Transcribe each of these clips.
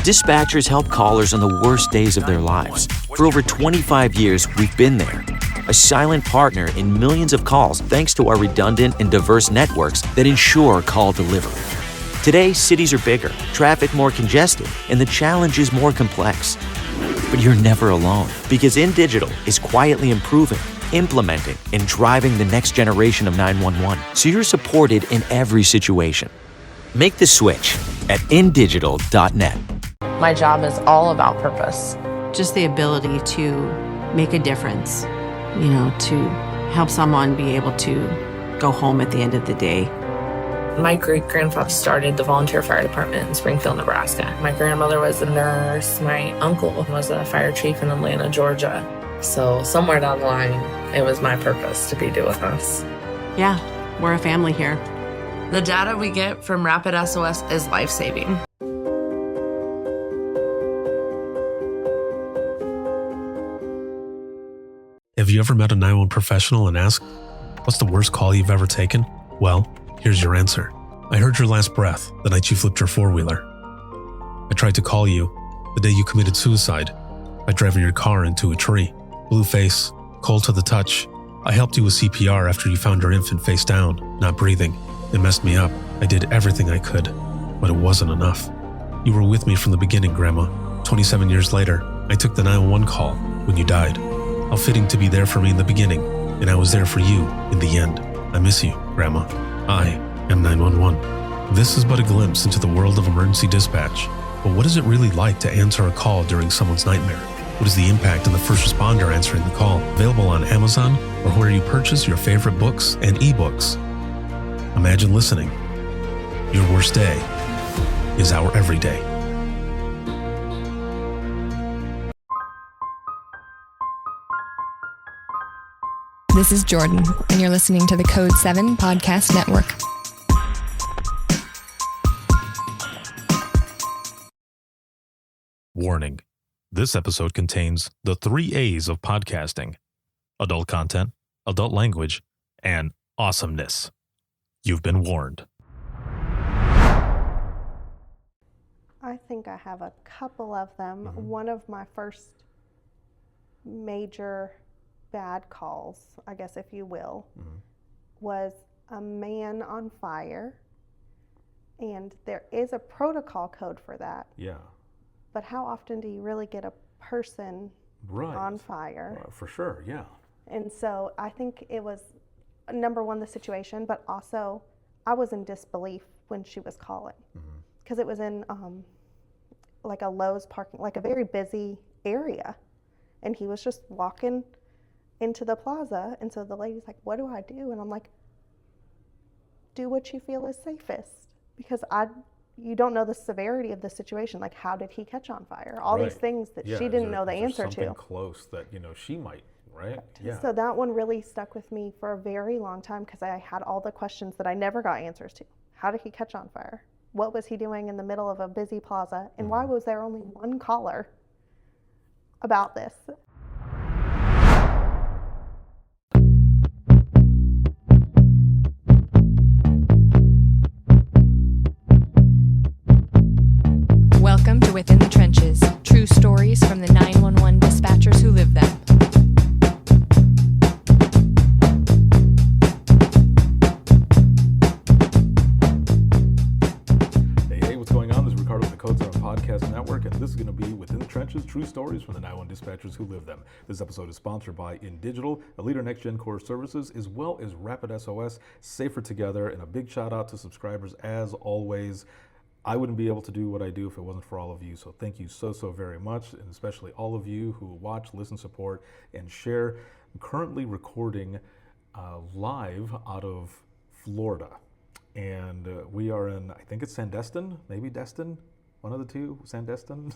Dispatchers help callers on the worst days of their lives. For over 25 years, we've been there. A silent partner in millions of calls thanks to our redundant and diverse networks that ensure call delivery. Today, cities are bigger, traffic more congested, and the challenge is more complex. But you're never alone, because InDigital is quietly improving, implementing, and driving the next generation of 911, so you're supported in every situation. Make the switch at indigital.net. My job is all about purpose. Just the ability to make a difference, to help someone be able to go home at the end of the day. My great-grandfather started the volunteer fire department in Springfield, Nebraska. My grandmother was a nurse. My uncle was a fire chief in Atlanta, Georgia. So somewhere down the line, it was my purpose to be doing this. Yeah, we're a family here. The data we get from Rapid SOS is life-saving. Have you ever met a 911 professional and asked, what's the worst call you've ever taken? Well, here's your answer. I heard your last breath the night you flipped your four-wheeler. I tried to call you the day you committed suicide by driving your car into a tree. Blue face, cold to the touch. I helped you with CPR after you found your infant face down, not breathing. It messed me up. I did everything I could, but it wasn't enough. You were with me from the beginning, Grandma. 27 years later, I took the 911 call when you died. How fitting to be there for me in the beginning, and I was there for you in the end. I miss you, Grandma. I am 911. This is but a glimpse into the world of emergency dispatch. But what is it really like to answer a call during someone's nightmare? What is the impact of the first responder answering the call? Available on Amazon or where you purchase your favorite books and ebooks. Imagine listening. Your worst day is our everyday. This is Jordan, and you're listening to the Code 7 Podcast Network. Warning. This episode contains the 3 A's of podcasting: adult content, adult language, and awesomeness. You've been warned. I think I have a couple of them. One of my first major bad calls, I guess if you will, was a man on fire. And there is a protocol code for that. Yeah. But how often do you really get a person on fire? For sure, yeah. And so I think it was, number one, the situation, but also I was in disbelief when she was calling. Because it was in like a Lowe's parking, like a very busy area. And he was just walking into the plaza, and so the lady's like, what do I do? And I'm like, do what you feel is safest, because you don't know the severity of the situation. Like, how did he catch on fire? All these things that she didn't know the answer to. Something close that she might, right? Yeah. So that one really stuck with me for a very long time, because I had all the questions that I never got answers to. How did he catch on fire? What was he doing in the middle of a busy plaza? And why was there only one caller about this? Welcome to Within the Trenches, true stories from the 911 dispatchers who live them. Hey, what's going on? This is Ricardo with the Code 7 Podcast Network, and this is going to be Within the Trenches, true stories from the 911 dispatchers who live them. This episode is sponsored by InDigital, a leader in next-gen core services, as well as Rapid SOS, Safer Together, and a big shout out to subscribers as always. I wouldn't be able to do what I do if it wasn't for all of you. So thank you so very much, and especially all of you who watch, listen, support, and share. I'm currently recording live out of Florida. And we are in, I think it's Sandestin, maybe Destin, one of the two, Sandestin.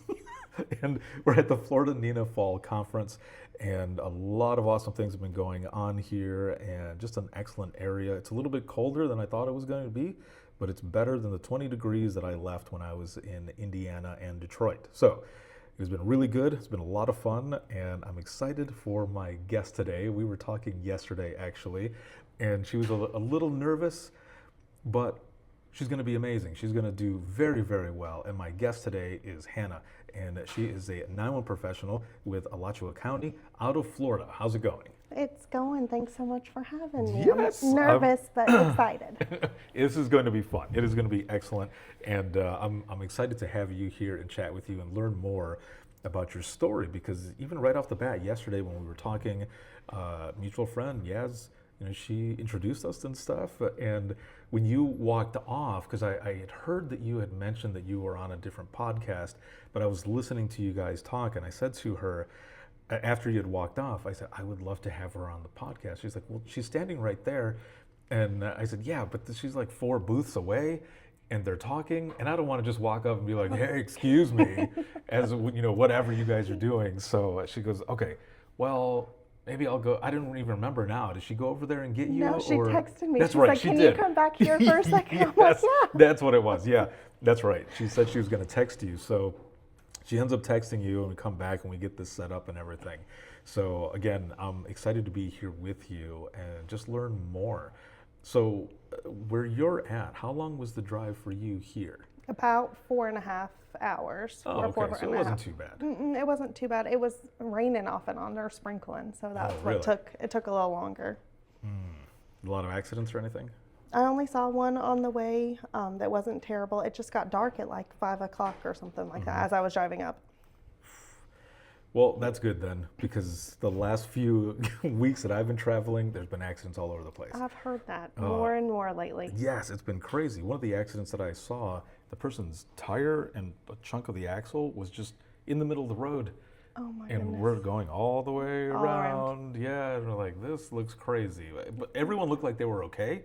And we're at the Florida NENA Fall Conference, and a lot of awesome things have been going on here, and just an excellent area. It's a little bit colder than I thought it was going to be, but it's better than the 20 degrees that I left when I was in Indiana and Detroit. So it's been really good. It's been a lot of fun, and I'm excited for my guest today. We were talking yesterday, actually, and she was a little nervous, but She's going to be amazing. She's going to do very, very well. And my guest today is Hannah, and she is a 911 professional with Alachua County out of Florida. How's it going? It's going. Thanks so much for having me. Yes, I'm nervous, but excited. This is going to be fun. It is going to be excellent. And I'm excited to have you here and chat with you and learn more about your story, because even right off the bat, yesterday when we were talking, mutual friend, Yaz, she introduced us and stuff. And when you walked off, because I had heard that you had mentioned that you were on a different podcast, but I was listening to you guys talk, and I said to her, after you had walked off, I said, I would love to have her on the podcast. She's like, well, she's standing right there. And I said, yeah, but she's like 4 booths away, and they're talking, and I don't want to just walk up and be like, hey, excuse me, as whatever you guys are doing. So she goes, okay, well, maybe I'll go. I don't even remember now. Did she go over there and get you? No, she texted me. That's She's right, like, she can did. you come back here for a second? I'm Yes, like, yeah. that's what it was. Yeah, that's right. She said she was going to text you. So she ends up texting you, and we come back and we get this set up and everything. So again, I'm excited to be here with you and just learn more. So where you're at, how long was the drive for you here? About 4.5 hours. Oh, okay, so it wasn't too bad. It wasn't too bad. It was raining off and on or sprinkling, so that's really? what took a little longer. A lot of accidents or anything? I only saw one on the way that wasn't terrible. It just got dark at like 5 o'clock or something like that as I was driving up. Well, that's good then, because the last few weeks that I've been traveling, there's been accidents all over the place. I've heard that more and more lately. Yes, it's been crazy. One of the accidents that I saw, the person's tire and a chunk of the axle was just in the middle of the road. Oh my And goodness. we're going all the way All around. Yeah, and we're like, this looks crazy. But everyone looked like they were okay.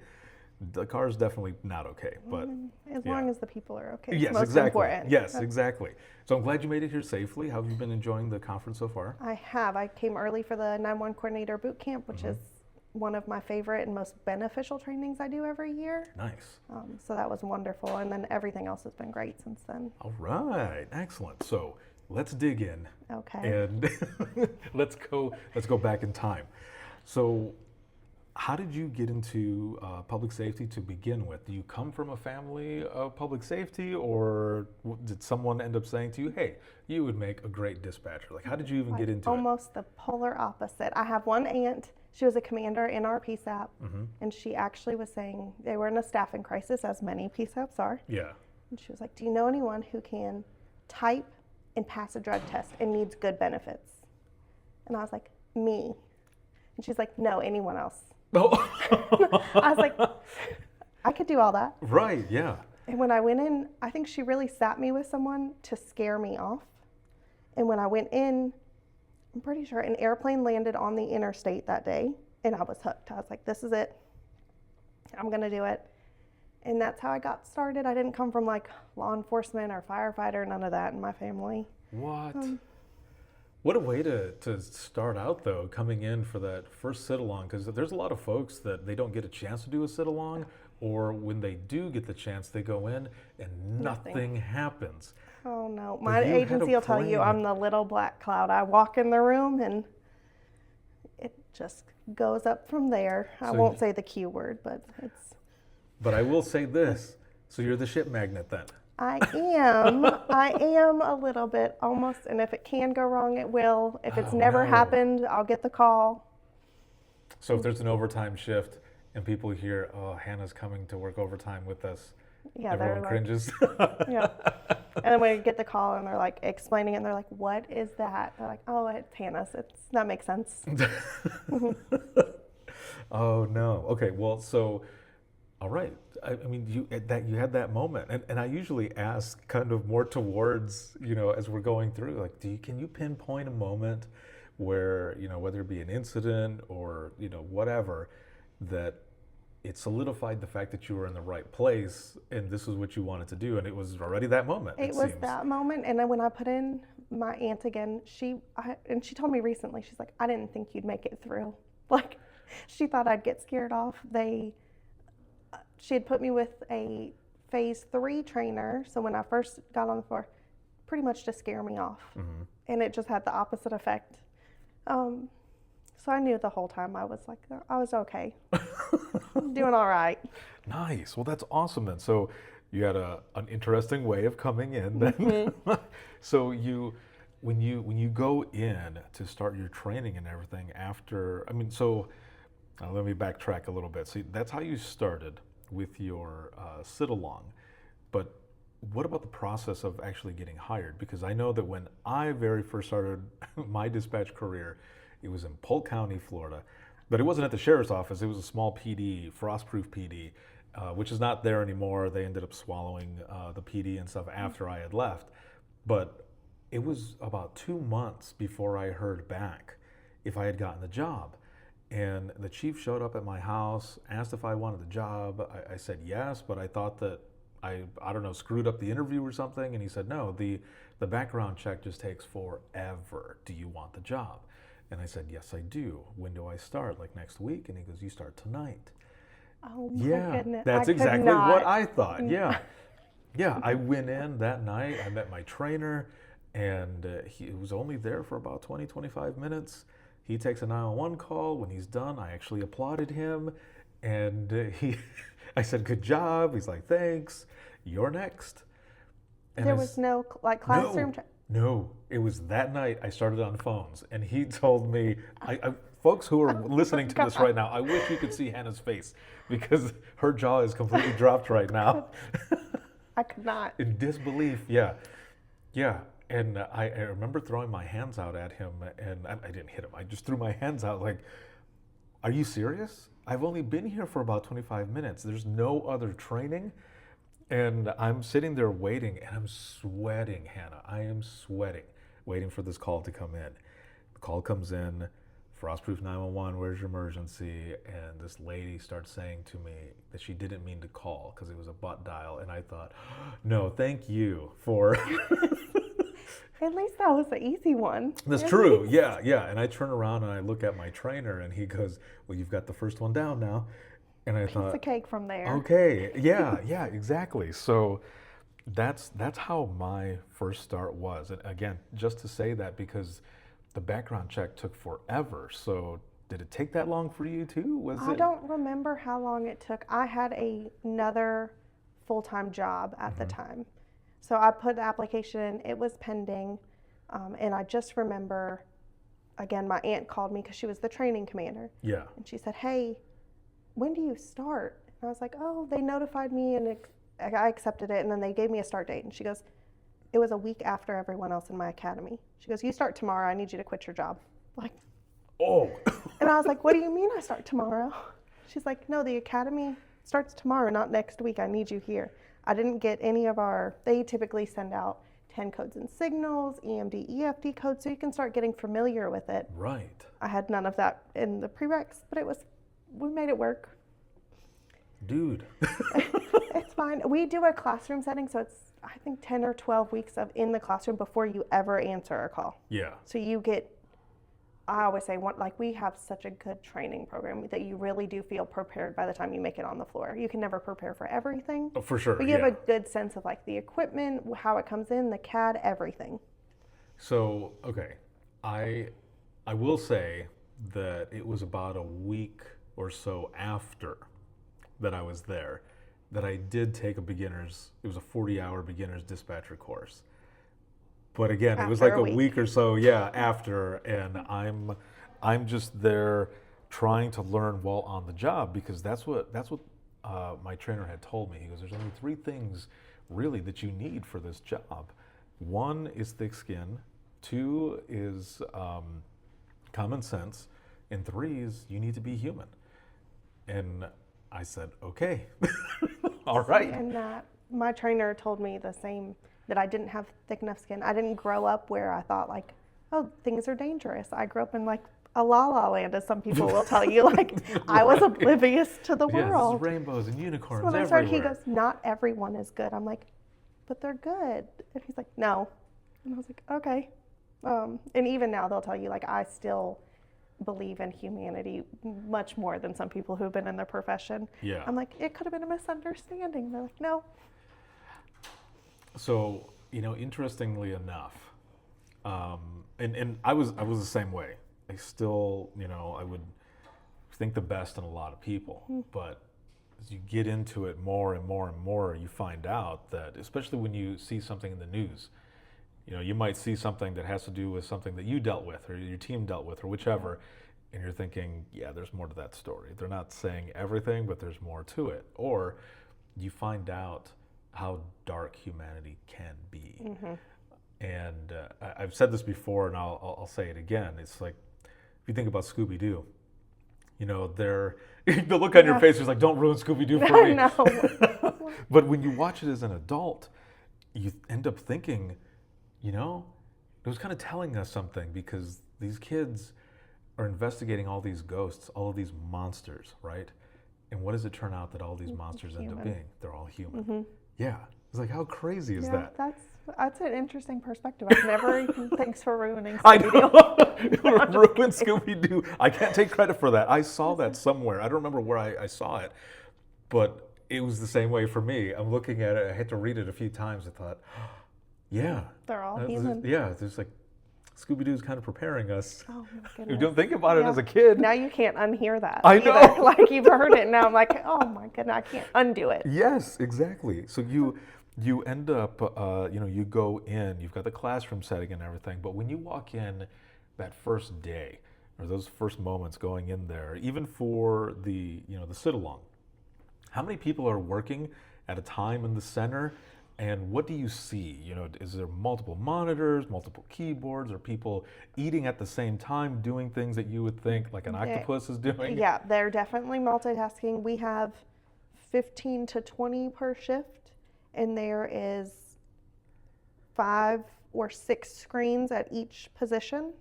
The car's definitely not okay, but As yeah. long as the people are okay. Yes, Most exactly. important. Yes, exactly. So I'm glad you made it here safely. How have you been enjoying the conference so far? I have. I came early for the 911 coordinator boot camp, which is one of my favorite and most beneficial trainings I do every year. Nice. So that was wonderful, and then everything else has been great since then. All right, excellent. So let's dig in. Okay. And let's go back in time. So how did you get into public safety to begin with? Do you come from a family of public safety, or did someone end up saying to you, hey, you would make a great dispatcher? Like, how did you even get into it? Almost the polar opposite. I have one aunt. She was a commander in our PSAP, and she actually was saying they were in a staffing crisis, as many PSAPs are. Yeah. And she was like, do you know anyone who can type and pass a drug test and needs good benefits? And I was like, me. And she's like, no, anyone else. Oh. I was like, I could do all that. Right, yeah. And when I went in, I think she really sat me with someone to scare me off. And when I went in, I'm pretty sure an airplane landed on the interstate that day, and I was hooked. I was like, this is it. I'm going to do it. And that's how I got started. I didn't come from like law enforcement or firefighter, none of that in my family. What? What a way to start out, though, coming in for that first sit-along, because there's a lot of folks that they don't get a chance to do a sit-along, or when they do get the chance, they go in and nothing happens. Oh no, But my you had a agency will tell you plan. I'm the little black cloud. I walk in the room and it just goes up from there. I So won't say the Q word, but it's. But I will say this, so you're the ship magnet then. I am a little bit almost, and if it can go wrong, it will. If it's never no. happened, I'll get the call. So if there's an overtime shift and people hear, oh, Hannah's coming to work overtime with us, Yeah, everyone they're like, cringes. yeah. And then we get the call and they're like explaining it and they're like, what is that? They're like, oh, it's Hannah's. That makes sense. Oh no. Okay. Well, so, all right. I mean, you had that moment, and I usually ask kind of more towards, as we're going through, like, can you pinpoint a moment where, whether it be an incident or, whatever, that it solidified the fact that you were in the right place and this is what you wanted to do, and it was already that moment. It was that moment, and then when I put in my aunt again, she told me recently, she's like, I didn't think you'd make it through. Like, she thought I'd get scared off. She had put me with a phase 3 trainer, so when I first got on the floor, pretty much to scare me off, and it just had the opposite effect. So I knew the whole time I was like, I was okay. I'm doing all right. Nice. Well, that's awesome then. So you had an interesting way of coming in then. So when you go in to start your training and everything after, I mean, so let me backtrack a little bit. See, that's how you started with your sit along. But what about the process of actually getting hired? Because I know that when I very first started my dispatch career, it was in Polk County, Florida. But it wasn't at the sheriff's office. It was a small PD, frost-proof PD, which is not there anymore. They ended up swallowing the PD and stuff after I had left. But it was about 2 months before I heard back if I had gotten the job. And the chief showed up at my house, asked if I wanted the job. I said yes, but I thought that I don't know, screwed up the interview or something. And he said, no, the background check just takes forever. Do you want the job? And I said, yes, I do. When do I start? Like next week? And he goes, you start tonight. Oh my goodness. That's I could exactly not. what I thought. Yeah. Yeah, I went in that night. I met my trainer, and he was only there for about 20, 25 minutes. He takes a 911 call. When he's done, I actually applauded him. And I said, good job. He's like, thanks. You're next. And There was no like classroom. No, it was that night I started on phones, and he told me, folks who are listening to this right now, I wish you could see Hannah's face because her jaw is completely dropped right now. I could not. In disbelief, yeah. And I remember throwing my hands out at him, and I didn't hit him. I just threw my hands out like, are you serious? I've only been here for about 25 minutes. There's no other training. And I'm sitting there waiting, and I'm sweating, Hannah. I am sweating, waiting for this call to come in. The call comes in, Frostproof 911, where's your emergency? And this lady starts saying to me that she didn't mean to call because it was a butt dial. And I thought, no, thank you for... At least that was the easy one. That's true, yeah. And I turn around and I look at my trainer, and he goes, well, you've got the first one down now. And I thought, piece of cake from there. Okay, yeah, exactly. So that's how my first start was. And again, just to say that because the background check took forever. So did it take that long for you too? I don't remember how long it took. I had another full-time job at the time. So I put the application in, it was pending. And I just remember, again, my aunt called me because she was the training commander. Yeah. And she said, hey, when do you start? And I was like, oh, they notified me and I accepted it. And then they gave me a start date. And she goes, it was a week after everyone else in my academy. She goes, you start tomorrow. I need you to quit your job. Like, oh. And I was like, what do you mean I start tomorrow? She's like, no, the academy starts tomorrow, not next week. I need you here. I didn't get any of they typically send out 10 codes and signals, EMD, EFD codes, so you can start getting familiar with it. Right. I had none of that in the prereqs, but we made it work. Dude. It's fine. We do a classroom setting, so it's, I think, 10 or 12 weeks of in the classroom before you ever answer a call. Yeah. So you get, I always say, we have such a good training program that you really do feel prepared by the time you make it on the floor. You can never prepare for everything. Oh, for sure, but you have a good sense of like the equipment, how it comes in, the CAD, everything. So, okay, I will say that it was about a week or so after that I was there that I did take it was a 40-hour beginner's dispatcher course. But again, it was like a week or so, after, and I'm just there trying to learn while on the job because that's what my trainer had told me. He goes, there's only 3 things really that you need for this job. 1 is thick skin, 2 is common sense, and 3 is you need to be human. And I said, okay, all right. And my trainer told me the same, that I didn't have thick enough skin. I didn't grow up where I thought like, oh, things are dangerous. I grew up in like a la-la land, as some people will tell you. Like, right. I was oblivious to the world. Yes, rainbows and unicorns so when everywhere. I started, he goes, not everyone is good. I'm like, but they're good. And he's like, no. And I was like, okay. And even now they'll tell you, like, I still believe in humanity much more than some people who've been in their profession. Yeah. I'm like, it could have been a misunderstanding. They're like, no. So, interestingly enough, and I was the same way. still, I would think the best in a lot of people, but as you get into it more and more and more, you find out that, especially when you see something in the news, you might see something that has to do with something that you dealt with or your team dealt with or whichever, and you're thinking, yeah, there's more to that story. They're not saying everything, but there's more to it. Or you find out how dark humanity can be. And I've said this before, and I'll say it again. It's like, if you think about Scooby-Doo, the look on your face is like, don't ruin Scooby-Doo for me. I know. But when you watch it as an adult, you end up thinking, it was kind of telling us something, because these kids are investigating all these ghosts, all of these monsters, right? And what does it turn out that all these monsters end up being? They're all human. Yeah. It's like, how crazy is that? That's an interesting perspective. I've never even, thanks for ruining I Scooby-Doo. know. Ruined Scooby-Doo. I can't take credit for that. I saw that somewhere. I don't remember where I saw it, but it was the same way for me. I'm looking at it. I had to read it a few times. I thought, yeah. They're all human. Yeah. There's like, Scooby-Doo's kind of preparing us. Oh my goodness. You don't think about it as a kid. Now you can't unhear that. I either. know. Like, you've heard it, and now I'm like, oh my goodness, I can't undo it. Yes, exactly. So you end up, you go in, you've got the classroom setting and everything, but when you walk in that first day, or those first moments going in there, even for the sit-along, how many people are working at a time in the center? And what do you see? Is there multiple monitors, multiple keyboards, or people eating at the same time, doing things that you would think like an octopus is doing? Yeah, they're definitely multitasking. We have 15 to 20 per shift, and there is 5 or 6 screens at each position.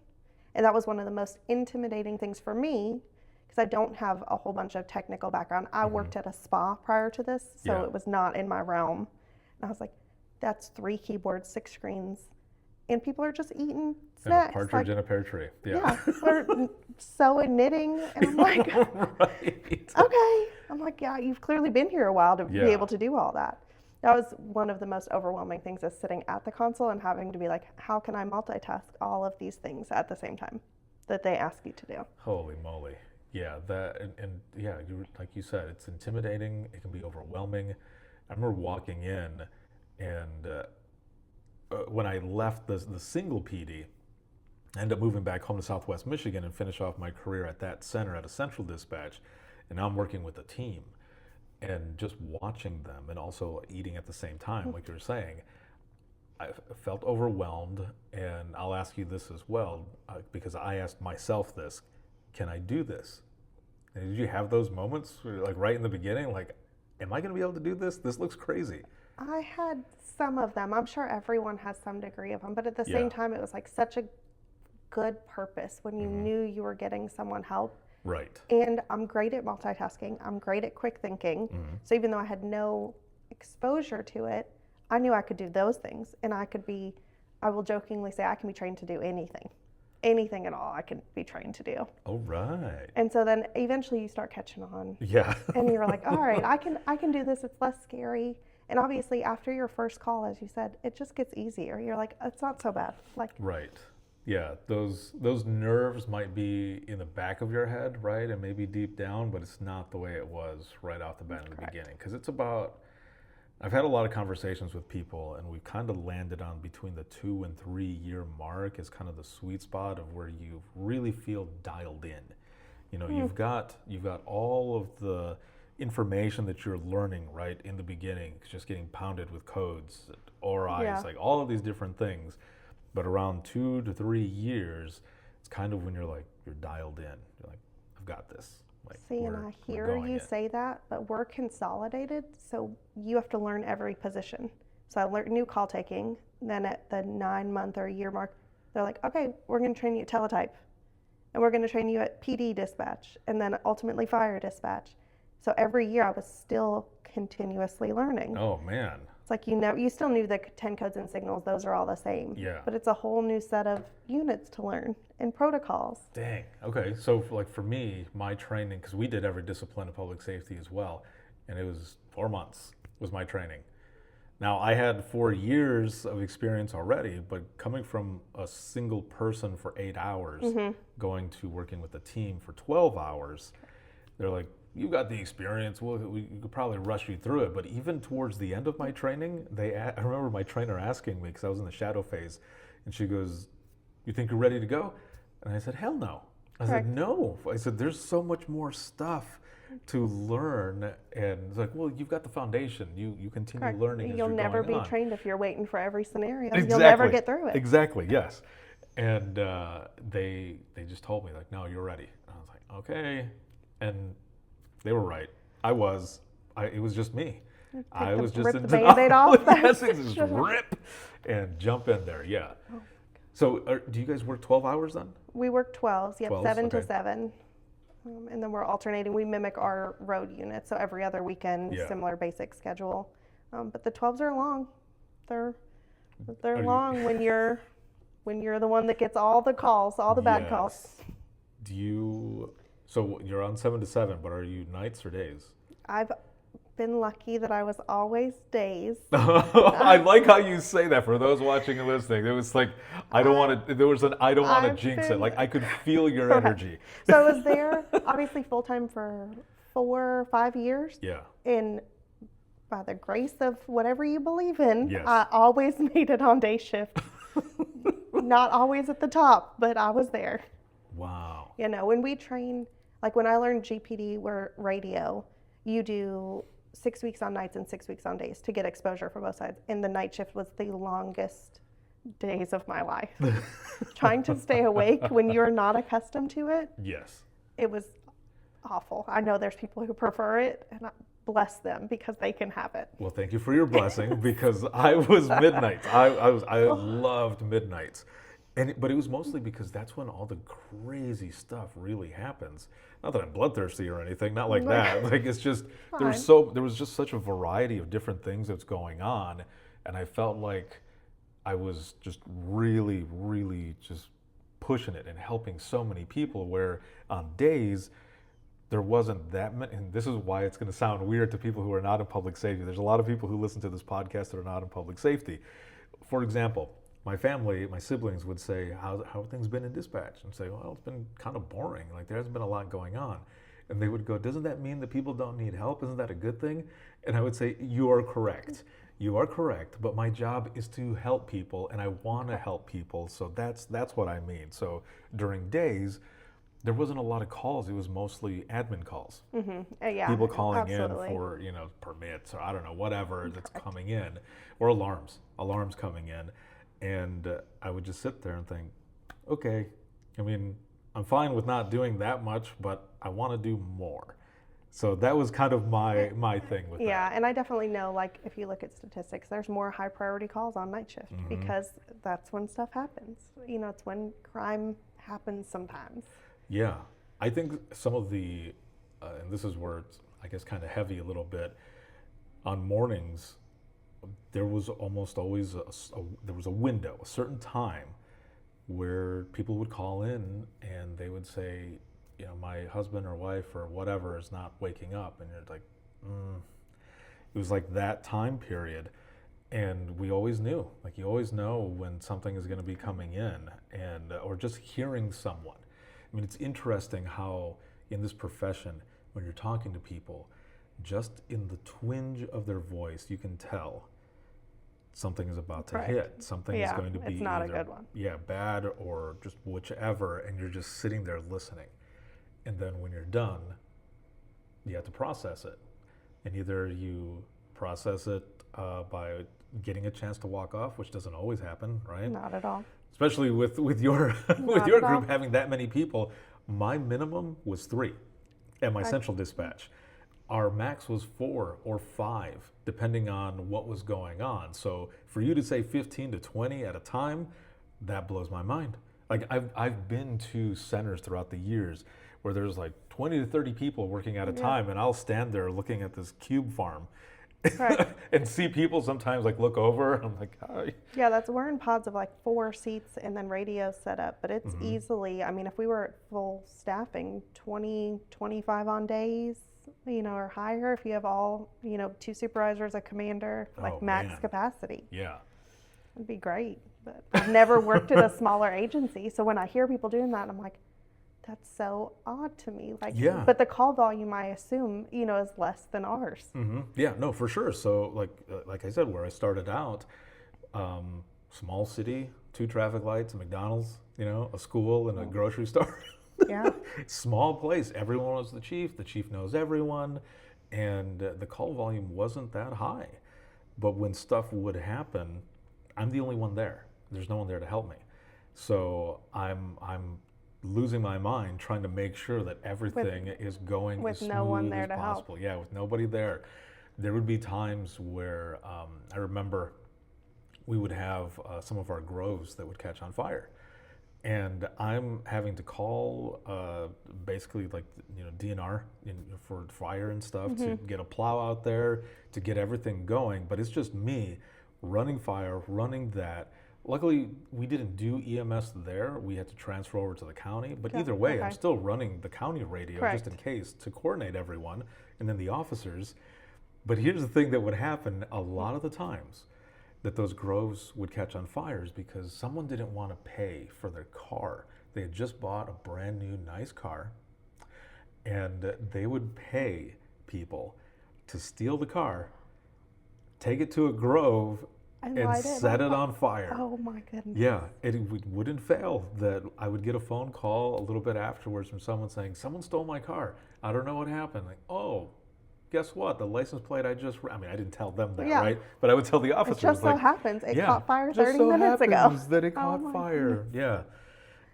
And that was one of the most intimidating things for me, because I don't have a whole bunch of technical background. I worked at a spa prior to this, so it was not in my realm. And I was like, that's 3 keyboards, 6 screens, and people are just eating snacks. And a partridge in a pear tree. Yeah. Or sewing, knitting, and I'm like, right. Okay. I'm like, yeah, you've clearly been here a while to be able to do all that. That was one of the most overwhelming things, is sitting at the console and having to be like, how can I multitask all of these things at the same time that they ask you to do? Holy moly. Yeah, that, and yeah, like you said, it's intimidating. It can be overwhelming. I remember walking in, and when I left the single PD, I ended up moving back home to Southwest Michigan and finish off my career at that center at a central dispatch. And now I'm working with a team, and just watching them and also eating at the same time, like you were saying, I felt overwhelmed. And I'll ask you this as well, because I asked myself this: can I do this? And did you have those moments, like right in the beginning, like, am I going to be able to do this? This looks crazy. I had some of them. I'm sure everyone has some degree of them, but at the same time, it was like such a good purpose when you knew you were getting someone help. Right. And I'm great at multitasking. I'm great at quick thinking. So even though I had no exposure to it, I knew I could do those things. And I will jokingly say, I can be trained to do anything. Anything at all I could be trained to do. Oh, right. And so then eventually you start catching on. Yeah. And you're like, all right, I can do this. It's less scary. And obviously after your first call, as you said, it just gets easier. You're like, it's not so bad. Like, right. Yeah, those nerves might be in the back of your head, right? And maybe deep down, but it's not the way it was right off the bat in the beginning. Because it's about, I've had a lot of conversations with people, and we've kind of landed on between the 2 and 3 year mark is kind of the sweet spot of where you really feel dialed in. You've got all of the information that you're learning right in the beginning, just getting pounded with codes, ORIs, like all of these different things. But around 2 to 3 years, it's kind of when you're dialed in. You're like, I've got this. Like, see, and I hear you say that, but we're consolidated, so you have to learn every position. So I learned new call taking. Then at the 9-month or a year mark, they're like, okay, we're going to train you at teletype, and we're going to train you at PD dispatch, and then ultimately fire dispatch. So every year I was still continuously learning. Oh man. It's like, you still knew the 10 codes and signals, those are all the same. Yeah. But it's a whole new set of units to learn and protocols. Dang. Okay. So for me, my training, because we did every discipline of public safety as well, and it was 4 months was my training. Now, I had 4 years of experience already, but coming from a single person for 8 hours, going to working with a team for 12 hours, they're like, you got the experience, we could probably rush you through it. But even towards the end of my training, I remember my trainer asking me, because I was in the shadow phase, and she goes, you think you're ready to go? And I said, hell no. I said, no. I said, there's so much more stuff to learn. And it's like, well, you've got the foundation. You continue learning as you're going on. You'll never be trained if you're waiting for every scenario. Exactly. You'll never get through it. Exactly, yes. And they just told me, like, no, you're ready. And I was like, okay. And they were right. It was just me. I was just rip the Band-Aid off. Yes, just rip and jump in there, yeah. Oh. So do you guys work 12 hours then? We work 12, 7 okay. to 7. And then we're alternating. We mimic our road unit, so every other weekend, similar basic schedule. But the 12s are long. They're long when you're the one that gets all the calls, all the bad calls. So you're on 7 to 7, but are you nights or days? I've been lucky that I was always days. I like how you say that for those watching and listening. It was like, I don't want to jinx it. Like, I could feel your energy. So I was there, obviously full-time for 4 or 5 years. Yeah. And by the grace of whatever you believe in, I always made it on day shift. Not always at the top, but I was there. Wow. You know, when we train, like when I learned GPD radio, you do 6 weeks on nights and 6 weeks on days to get exposure for both sides. And the night shift was the longest days of my life. Trying to stay awake when you're not accustomed to it. Yes. It was awful. I know there's people who prefer it, and I bless them because they can have it. Well, thank you for your blessing, because I was midnights. I loved midnights. But it was mostly because that's when all the crazy stuff really happens. Not that I'm bloodthirsty or anything, not like that. Like, it's just there was just such a variety of different things that's going on, and I felt like I was just really, really just pushing it and helping so many people. Where on days there wasn't that many, and this is why it's going to sound weird to people who are not in public safety. There's a lot of people who listen to this podcast that are not in public safety. For example, my family, my siblings would say, how have things been in dispatch? And say, well, it's been kind of boring. Like, there hasn't been a lot going on. And they would go, doesn't that mean that people don't need help? Isn't that a good thing? And I would say, you are correct. You are correct, but my job is to help people, and I want to help people. So that's what I mean. So during days, there wasn't a lot of calls. It was mostly admin calls. Yeah, people calling in for, permits or I don't know, whatever that's coming in, or alarms coming in. And I would just sit there and think, okay, I mean, I'm fine with not doing that much, but I want to do more. So that was kind of my thing with that. Yeah, and I definitely know, like, if you look at statistics, there's more high priority calls on night shift because that's when stuff happens. You know, it's when crime happens sometimes. Yeah, I think some of the, and this is where it's, I guess, kind of heavy a little bit, on mornings, there was almost always there was a window, a certain time, where people would call in and they would say, my husband or wife or whatever is not waking up, and you're like, It was like that time period, and we always knew. Like, you always know when something is going to be coming in, and or just hearing someone. I mean, it's interesting how in this profession, when you're talking to people, just in the twinge of their voice, you can tell something is about to hit. Something is going to be it's not either, a good one. Yeah, bad or just whichever, and you're just sitting there listening. And then when you're done, you have to process it. And either you process it by getting a chance to walk off, which doesn't always happen, right? Not at all. Especially with your with your group having that many people. My minimum was 3 at my central dispatch. Our max was 4 or 5, depending on what was going on. So for you to say 15 to 20 at a time, that blows my mind. Like, I've been to centers throughout the years where there's like 20 to 30 people working at a time, and I'll stand there looking at this cube farm, Right. and see people sometimes like look over. And I'm like, hi. Yeah, we're in pods of like 4 seats and then radios set up, but it's easily, I mean, if we were at full staffing, 20, 25 on days, or higher, if you have all, 2 supervisors, a commander, like max capacity. Yeah. It'd be great, but I've never worked at a smaller agency, so when I hear people doing that, I'm like, that's so odd to me. Like, yeah. But the call volume, I assume, is less than ours. Yeah, no, for sure. So, like I said, where I started out, small city, 2 traffic lights, a McDonald's, a school, and a grocery store. Yeah. Small place. Everyone was the chief. The chief knows everyone, and the call volume wasn't that high. But when stuff would happen, I'm the only one there. There's no one there to help me. So I'm losing my mind trying to make sure that everything is going with as smooth no one there as to help. possible. Yeah, with nobody there. There would be times where I remember we would have some of our groves that would catch on fire. And I'm having to call basically like, DNR for fire and stuff to get a plow out there, to get everything going. But it's just me running fire, running that. Luckily, we didn't do EMS there. We had to transfer over to the county. But either way, I'm still running the county radio just in case to coordinate everyone and then the officers. But here's the thing that would happen a lot of the times that those groves would catch on fires because someone didn't want to pay for their car. They had just bought a brand new nice car and they would pay people to steal the car, take it to a grove, and set it on fire. Oh my goodness. Yeah, it wouldn't fail that I would get a phone call a little bit afterwards from someone saying, someone stole my car. I don't know what happened. Like, oh, guess what? The license plate I didn't tell them that, right? But I would tell the officers. It just so happens. It caught fire 30 minutes ago. That it caught fire. Yeah.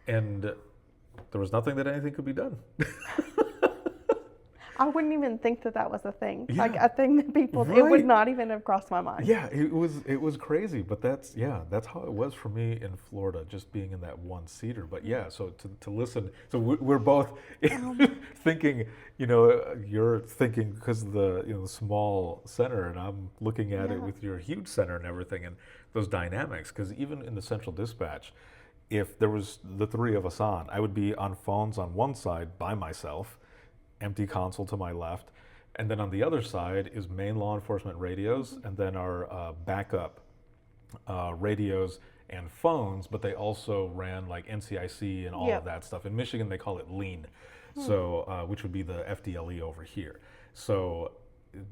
And there was nothing that anything could be done. I wouldn't even think that was a thing. Yeah. Like a thing that people, it would not even have crossed my mind. Yeah, it was crazy, but that's how it was for me in Florida, just being in that one seater. But yeah, so to listen, so we're both thinking, you're thinking because of the small center, and I'm looking at it with your huge center and everything, and those dynamics. Because even in the central dispatch, if there was the 3 of us on, I would be on phones on one side by myself, empty console to my left, and then on the other side is main law enforcement radios, and then our backup radios and phones, but they also ran like NCIC and all of that stuff. In Michigan, they call it lean, so which would be the FDLE over here. So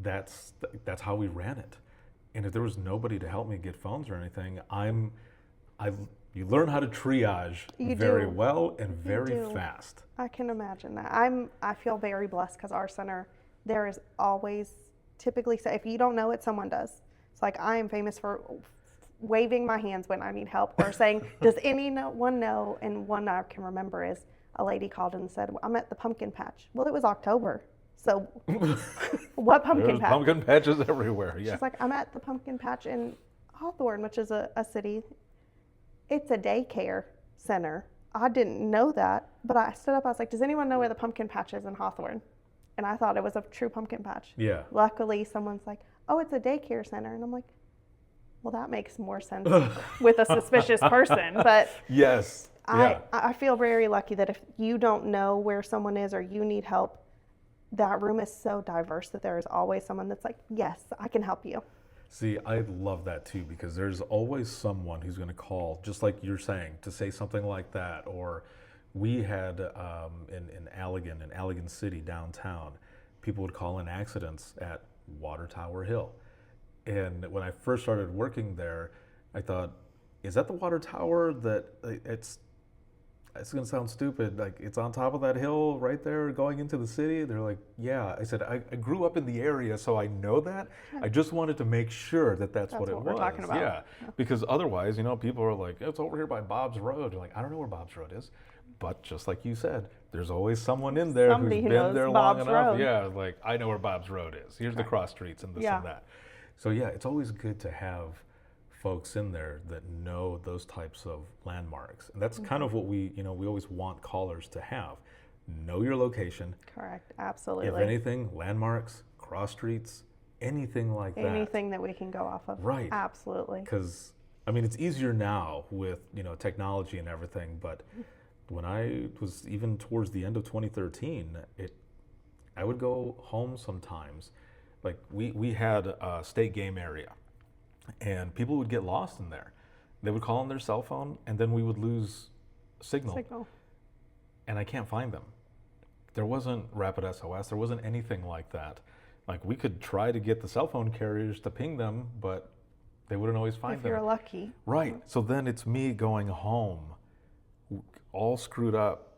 that's how we ran it. And if there was nobody to help me get phones or anything, you learn how to triage very well and very fast. I can imagine that. I feel very blessed because our center, there is always typically, so if you don't know it, someone does. It's like I am famous for waving my hands when I need help or saying, does anyone know? And one I can remember is a lady called and said, I'm at the pumpkin patch. Well, it was October. So what pumpkin patch? Pumpkin patches everywhere, yeah. She's like, I'm at the pumpkin patch in Hawthorne, which is a city. It's a daycare center. I didn't know that, but I stood up. I was like, does anyone know where the pumpkin patch is in Hawthorne? And I thought it was a true pumpkin patch. Yeah. Luckily, someone's like, oh, it's a daycare center. And I'm like, well, that makes more sense with a suspicious person. But yes. I feel very lucky that if you don't know where someone is or you need help, that room is so diverse that there is always someone that's like, yes, I can help you. See, I love that too, because there's always someone who's going to call, just like you're saying, to say something like that. Or we had in Allegan City downtown, people would call in accidents at Water Tower Hill. And when I first started working there, I thought, is that the water tower that it's going to sound stupid, like it's on top of that hill right there going into the city? They're like, yeah. I said, I grew up in the area, so I know that. I just wanted to make sure that that's what it was. We're talking about. Yeah, because otherwise, people are like, it's over here by Bob's Road. You're like, I don't know where Bob's Road is. But just like you said, there's always someone in there who's been there long enough. Yeah, like, I know where Bob's Road is. Here's the cross streets and this and that. So yeah, it's always good to have folks in there that know those types of landmarks. And that's kind of what we always want callers to have. Know your location. Correct, absolutely. If anything, landmarks, cross streets, anything like that. Anything that we can go off of. Right. Absolutely. Because, I mean, it's easier now with, technology and everything, but when I was even towards the end of 2013, I would go home sometimes. Like, we had a state game area, and people would get lost in there. They would call on their cell phone, and then we would lose signal. And I can't find them. There wasn't Rapid SOS. There wasn't anything like that. Like, we could try to get the cell phone carriers to ping them, but they wouldn't always find them. If you're lucky. Right. So then it's me going home, all screwed up,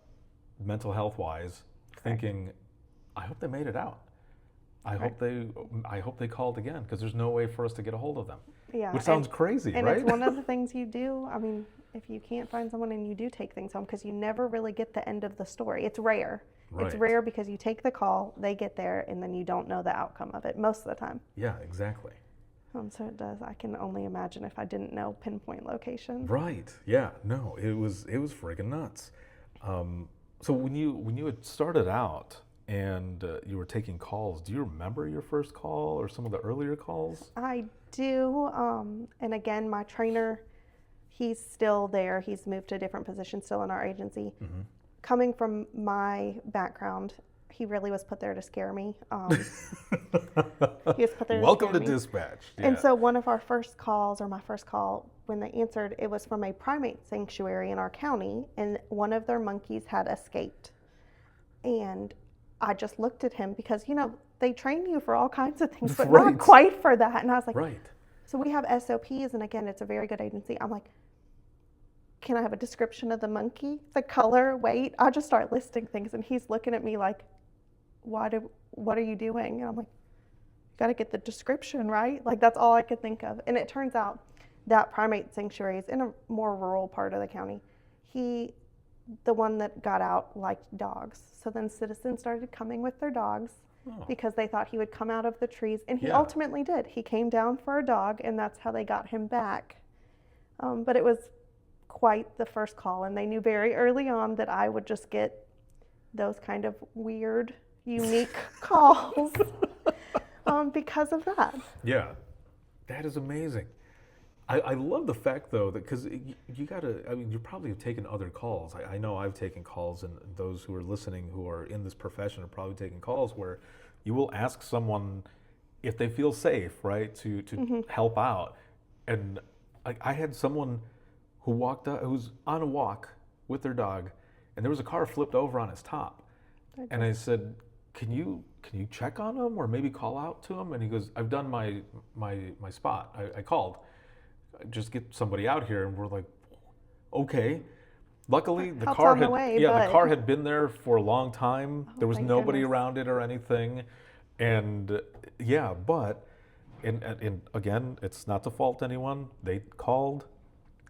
mental health wise, thinking, I hope they made it out. I hope they called again, because there's no way for us to get a hold of them. Yeah. Which sounds crazy, and right? it's one of the things you do. I mean, if you can't find someone and you do take things home, because you never really get the end of the story. It's rare. Right. It's rare because you take the call, they get there, and then you don't know the outcome of it most of the time. Yeah, exactly. So it does. I can only imagine if I didn't know pinpoint location. Right. Yeah. No, it was freaking nuts. So when you had started out and you were taking calls, do you remember your first call or some of the earlier calls? I do. And again, my trainer, he's still there. He's moved to a different position, still in our agency. Mm-hmm. Coming from my background, he really was put there to scare me. He was put there Welcome to to scare me. dispatch. Yeah. And so one of our first calls, or my first call, when they answered, it was from a primate sanctuary in our county, and one of their monkeys had escaped. And I just looked at him because, they train you for all kinds of things, but Right. not quite for that. And I was like, Right. So we have SOPs, and again, it's a very good agency. I'm like, can I have a description of the monkey, the color, weight? I just start listing things, and he's looking at me like, what are you doing? And I'm like, you got to get the description, right? Like, that's all I could think of. And it turns out that primate sanctuary is in a more rural part of the county. The one that got out, liked dogs. So then citizens started coming with their dogs because they thought he would come out of the trees. And he ultimately did. He came down for a dog, and that's how they got him back. But it was quite the first call, and they knew very early on that I would just get those kind of weird, unique calls because of that. Yeah, that is amazing. I love the fact, though, that because you gotta, I mean, you probably have taken other calls. I know I've taken calls, and those who are listening who are in this profession are probably taking calls where you will ask someone if they feel safe, right, to help out. And I had someone who walked up, who's on a walk with their dog, and there was a car flipped over on his top. Okay. And I said, can you check on him or maybe call out to him? And he goes, I've done my spot. I called. Just get somebody out here. And we're like, okay. Luckily, the car had been there for a long time. There was nobody around it or anything. And but again, it's not to fault anyone. They called.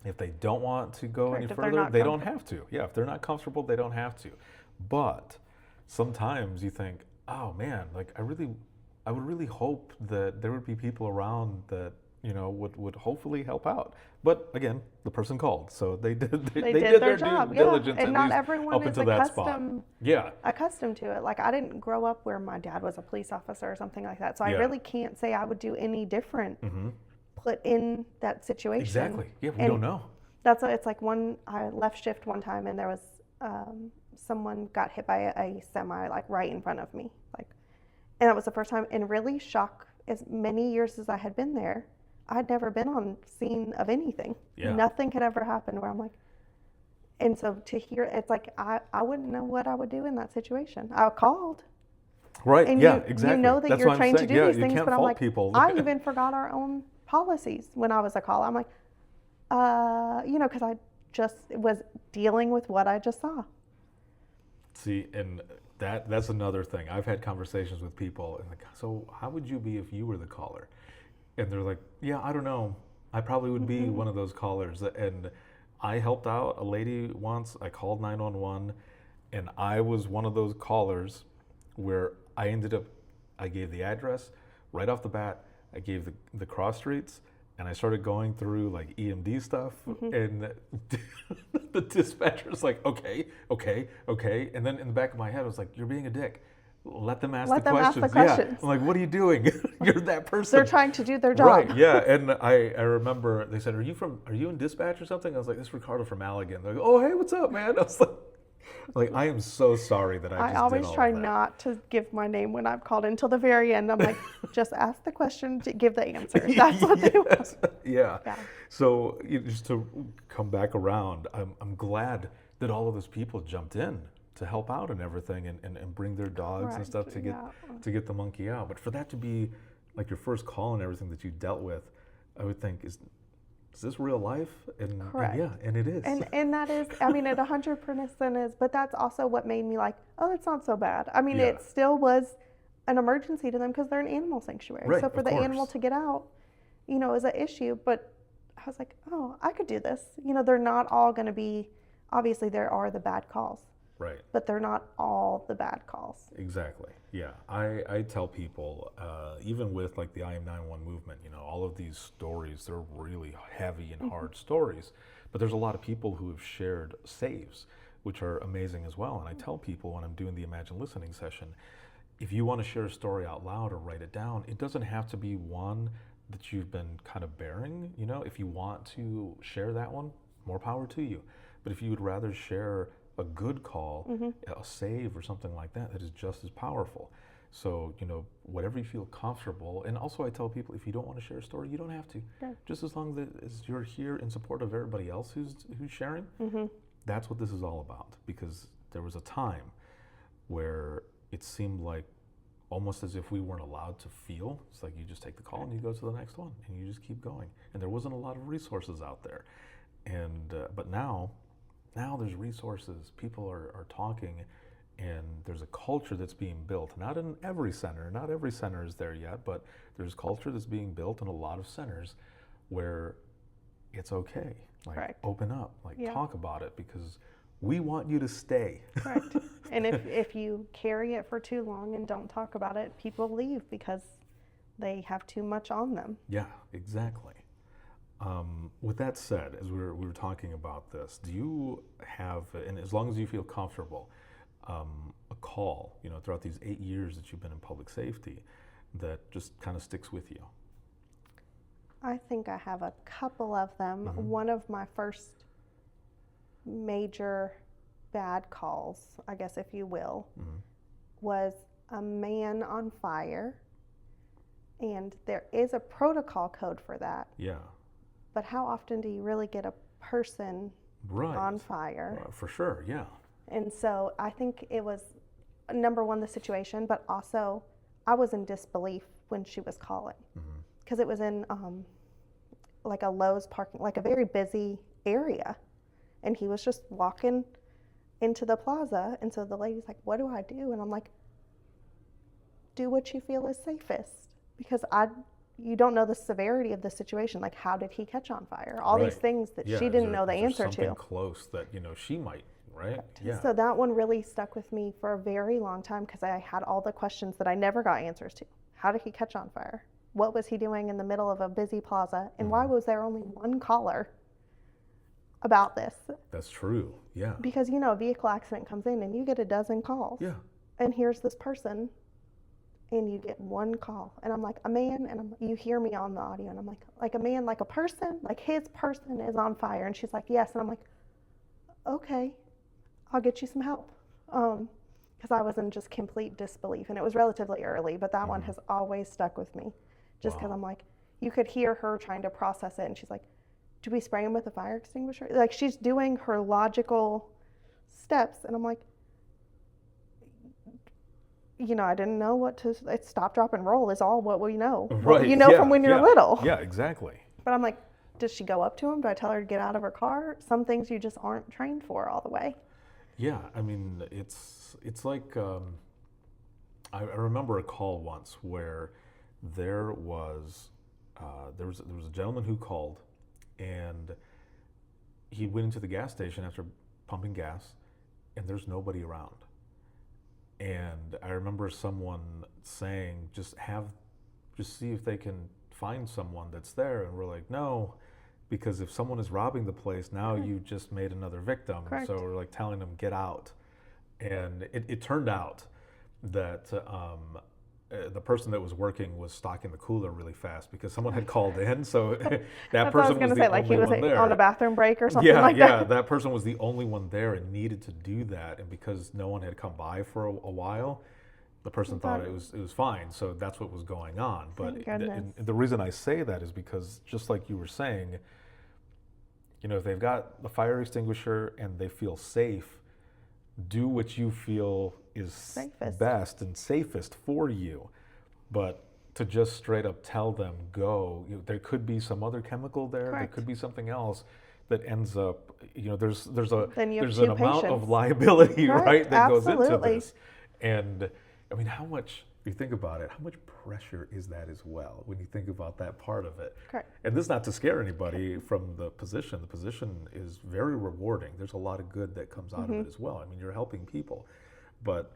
If they don't want to go any further, they don't have to. Yeah, if they're not comfortable, they don't have to. But sometimes you think, oh man, like I would really hope that there would be people around that would hopefully help out. But again, the person called, so they did their job. due diligence. And not everyone up is until that spot. accustomed to it. Like, I didn't grow up where my dad was a police officer or something like that, so I really can't say I would do any different. Put in that situation. Exactly. Yeah, we don't know. That's it's like I left shift one time, and there was someone got hit by a semi, like right in front of me, and that was the first time. And really shock, as many years as I had been there, I'd never been on scene of anything. Yeah. Nothing had ever happened where I'm like, and so to hear, it's like I wouldn't know what I would do in that situation. I called. Right. And exactly. You know that That's you're trained to do these things, can't but I'm fault like, people. I even forgot our own policies when I was a call. I'm like, because I just was dealing with what I just saw. See, and that's another thing. I've had conversations with people, and like, so how would you be if you were the caller? And they're like, yeah, I don't know. I probably would be one of those callers. And I helped out a lady once. I called 911, and I was one of those callers where I gave the address right off the bat. I gave the cross streets, and I started going through like EMD stuff, and the dispatcher's like, okay. And then in the back of my head, I was like, you're being a dick. let them ask Let the them ask questions. the questions. Yeah. I'm like, what are you doing? You're that person. They're trying to do their job. Right, yeah. And I remember they said, are you in dispatch or something? I was like, this is Ricardo from Allegan. They're like, oh, hey, what's up, man? I was like, I am so sorry that I just always did all try of that. not to give my name when I've called until the very end. I'm like, just ask the question, to give the answer. That's what they want. Yeah. Yeah. So just to come back around, I'm glad that all of those people jumped in to help out and everything and bring their dogs and stuff to get the monkey out. But for that to be like your first call and everything that you dealt with, I would think is this real life? Correct. And it is. And that is, I mean, it 100% is, but that's also what made me like, oh, it's not so bad. I mean, it still was an emergency to them because they're an animal sanctuary. Right, so for of the course. animal to get out, is an issue. But I was like, oh, I could do this. They're not all going to be, obviously there are the bad calls. Right. But they're not all the bad calls. Exactly. Yeah. I tell people, even with like the I Am 911 movement, all of these stories, they're really heavy and hard stories. But there's a lot of people who have shared saves, which are amazing as well. And I tell people when I'm doing the Imagine Listening session, if you want to share a story out loud or write it down, it doesn't have to be one that you've been kind of bearing. If you want to share that one, more power to you. But if you would rather share a good call, a save or something like that, that is just as powerful. So, whatever you feel comfortable. And also I tell people, if you don't want to share a story, you don't have to. Yeah. Just as long as you're here in support of everybody else who's sharing, that's what this is all about. Because there was a time where it seemed like almost as if we weren't allowed to feel. It's like you just take the call and you go to the next one and you just keep going. And there wasn't a lot of resources out there. And but now there's resources. People are talking, and there's a culture that's being built. Not in every center. Not every center is there yet, but there's culture that's being built in a lot of centers where it's okay. Like, Correct. Open up. Like, talk about it, because we want you to stay. Correct. And if you carry it for too long and don't talk about it, people leave because they have too much on them. Yeah, exactly. With that said, as we were talking about this, do you have, and as long as you feel comfortable, a call, throughout these 8 years that you've been in public safety that just kind of sticks with you? I think I have a couple of them. One of my first major bad calls, I guess if you will, was a man on fire. And there is a protocol code for that. Yeah. But how often do you really get a person on fire? For sure, yeah. And so I think it was, number one, the situation, but also I was in disbelief when she was calling. Because it was in like a Lowe's parking, like a very busy area. And he was just walking into the plaza. And so the lady's like, what do I do? And I'm like, do what you feel is safest. Because you don't know the severity of the situation. Like, how did he catch on fire? All these things that she didn't know the answer to. Something close that, she might, right? Correct. Yeah. So that one really stuck with me for a very long time because I had all the questions that I never got answers to. How did he catch on fire? What was he doing in the middle of a busy plaza? And why was there only one caller about this? That's true, yeah. Because, a vehicle accident comes in and you get a dozen calls. Yeah. And here's this person and you get one call. And I'm like, a man, and you hear me on the audio, and I'm like a man, like a person, like his person is on fire. And she's like, yes. And I'm like, okay, I'll get you some help. Because I was in just complete disbelief. And it was relatively early, but that one has always stuck with me. Just because I'm like, you could hear her trying to process it. And she's like, do we spray him with a fire extinguisher? Like, she's doing her logical steps. And I'm like, I didn't know what to, it's stop, drop, and roll is all what we know. Right. From when you're little. Yeah, exactly. But I'm like, does she go up to him? Do I tell her to get out of her car? Some things you just aren't trained for all the way. Yeah, I mean, it's like, I remember a call once where there was a gentleman who called, and he went into the gas station after pumping gas, and there's nobody around. And I remember someone saying, just see if they can find someone that's there. And we're like, no, because if someone is robbing the place, now you just made another victim. Correct. So we're like telling them, get out. And it turned out that the person that was working was stocking the cooler really fast because someone had called in. So that person was the only one there. On a bathroom break or something like that. Yeah, that person was the only one there and needed to do that. And because no one had come by for a while, the person thought it was fine. So that's what was going on. But the reason I say that is because just like you were saying, you know, if they've got the fire extinguisher and they feel safe, do what you feel is safest. Best and safest for you. But to just straight up tell them go, you know, there could be some other chemical there. Correct. There could be something else that ends up, you know, there's an amount of liability, right, that Absolutely. goes into this. And I mean, how much, if you think about it, how much pressure is that as well when you think about that part of it? Correct. And this is not to scare anybody from the position. The position is very rewarding. There's a lot of good that comes out of it as well. I mean, you're helping people. But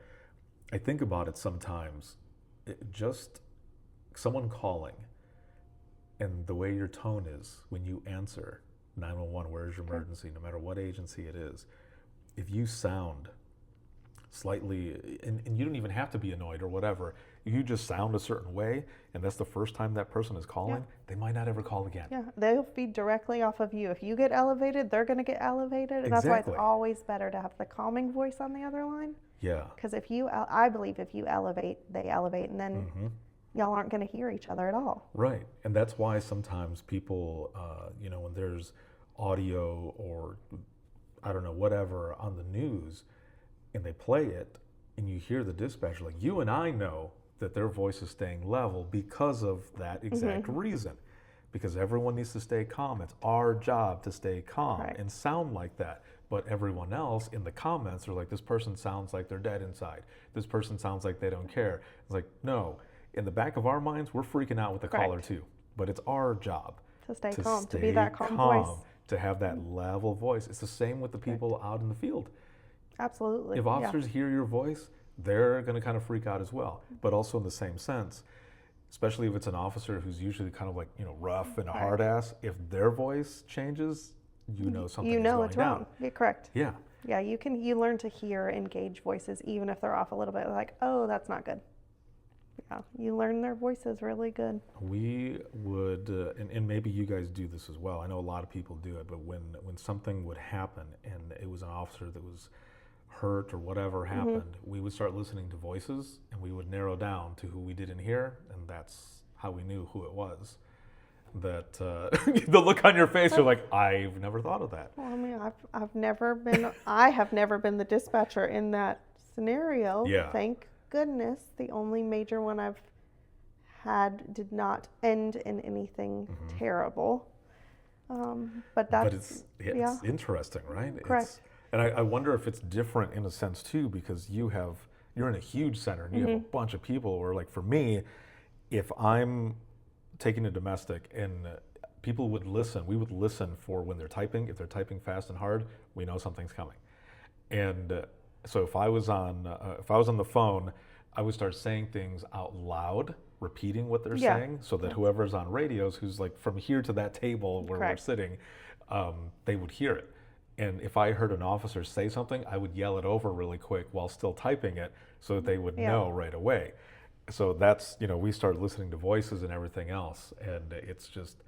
I think about it sometimes, just someone calling and the way your tone is when you answer 911, where's your emergency, no matter what agency it is, if you sound slightly, and you don't even have to be annoyed or whatever, you just sound a certain way, and that's the first time that person is calling, they might not ever call again. Yeah, they'll feed directly off of you. If you get elevated, they're going to get elevated. And that's why it's always better to have the calming voice on the other line. Yeah. Because I believe if you elevate, they elevate, and then y'all aren't going to hear each other at all. Right, and that's why sometimes people, you know, when there's audio or, I don't know, whatever on the news, and they play it, and you hear the dispatcher, like you and I know that their voice is staying level because of that exact reason. Because everyone needs to stay calm. It's our job to stay calm and sound like that. But everyone else in the comments are like, this person sounds like they're dead inside. This person sounds like they don't care. It's like, no. In the back of our minds, we're freaking out with the caller too. But it's our job to stay calm, to be that calm voice. To have that level voice. It's the same with the people out in the field. Absolutely. If officers hear your voice, they're going to kind of freak out as well. But also in the same sense, especially if it's an officer who's usually kind of like, you know, rough and a hard ass, if their voice changes, you know something is going down. It's wrong. You're correct. Yeah. Yeah, you learn to hear engaged voices even if they're off a little bit. Like, oh, that's not good. Yeah, you learn their voices really good. We would, and maybe you guys do this as well. I know a lot of people do it, but when something would happen and it was an officer that was hurt or whatever happened, we would start listening to voices and we would narrow down to who we didn't hear, and that's how we knew who it was. That the look on your face, you're like, I've never thought of that. Well, I mean, I have never been the dispatcher in that scenario. Yeah. Thank goodness. The only major one I've had did not end in anything terrible. But it's interesting, right? Correct. And I wonder if it's different in a sense too, because you're in a huge center and you have a bunch of people. Or like for me, if I'm taking a domestic and people would listen, we would listen for when they're typing. If they're typing fast and hard, we know something's coming. And so if I was on the phone, I would start saying things out loud, repeating what they're saying, so that whoever's on radios, who's like from here to that table where we're sitting, they would hear it. And if I heard an officer say something, I would yell it over really quick while still typing it so that they would know right away. So that's, you know, we started listening to voices and everything else. And it's just,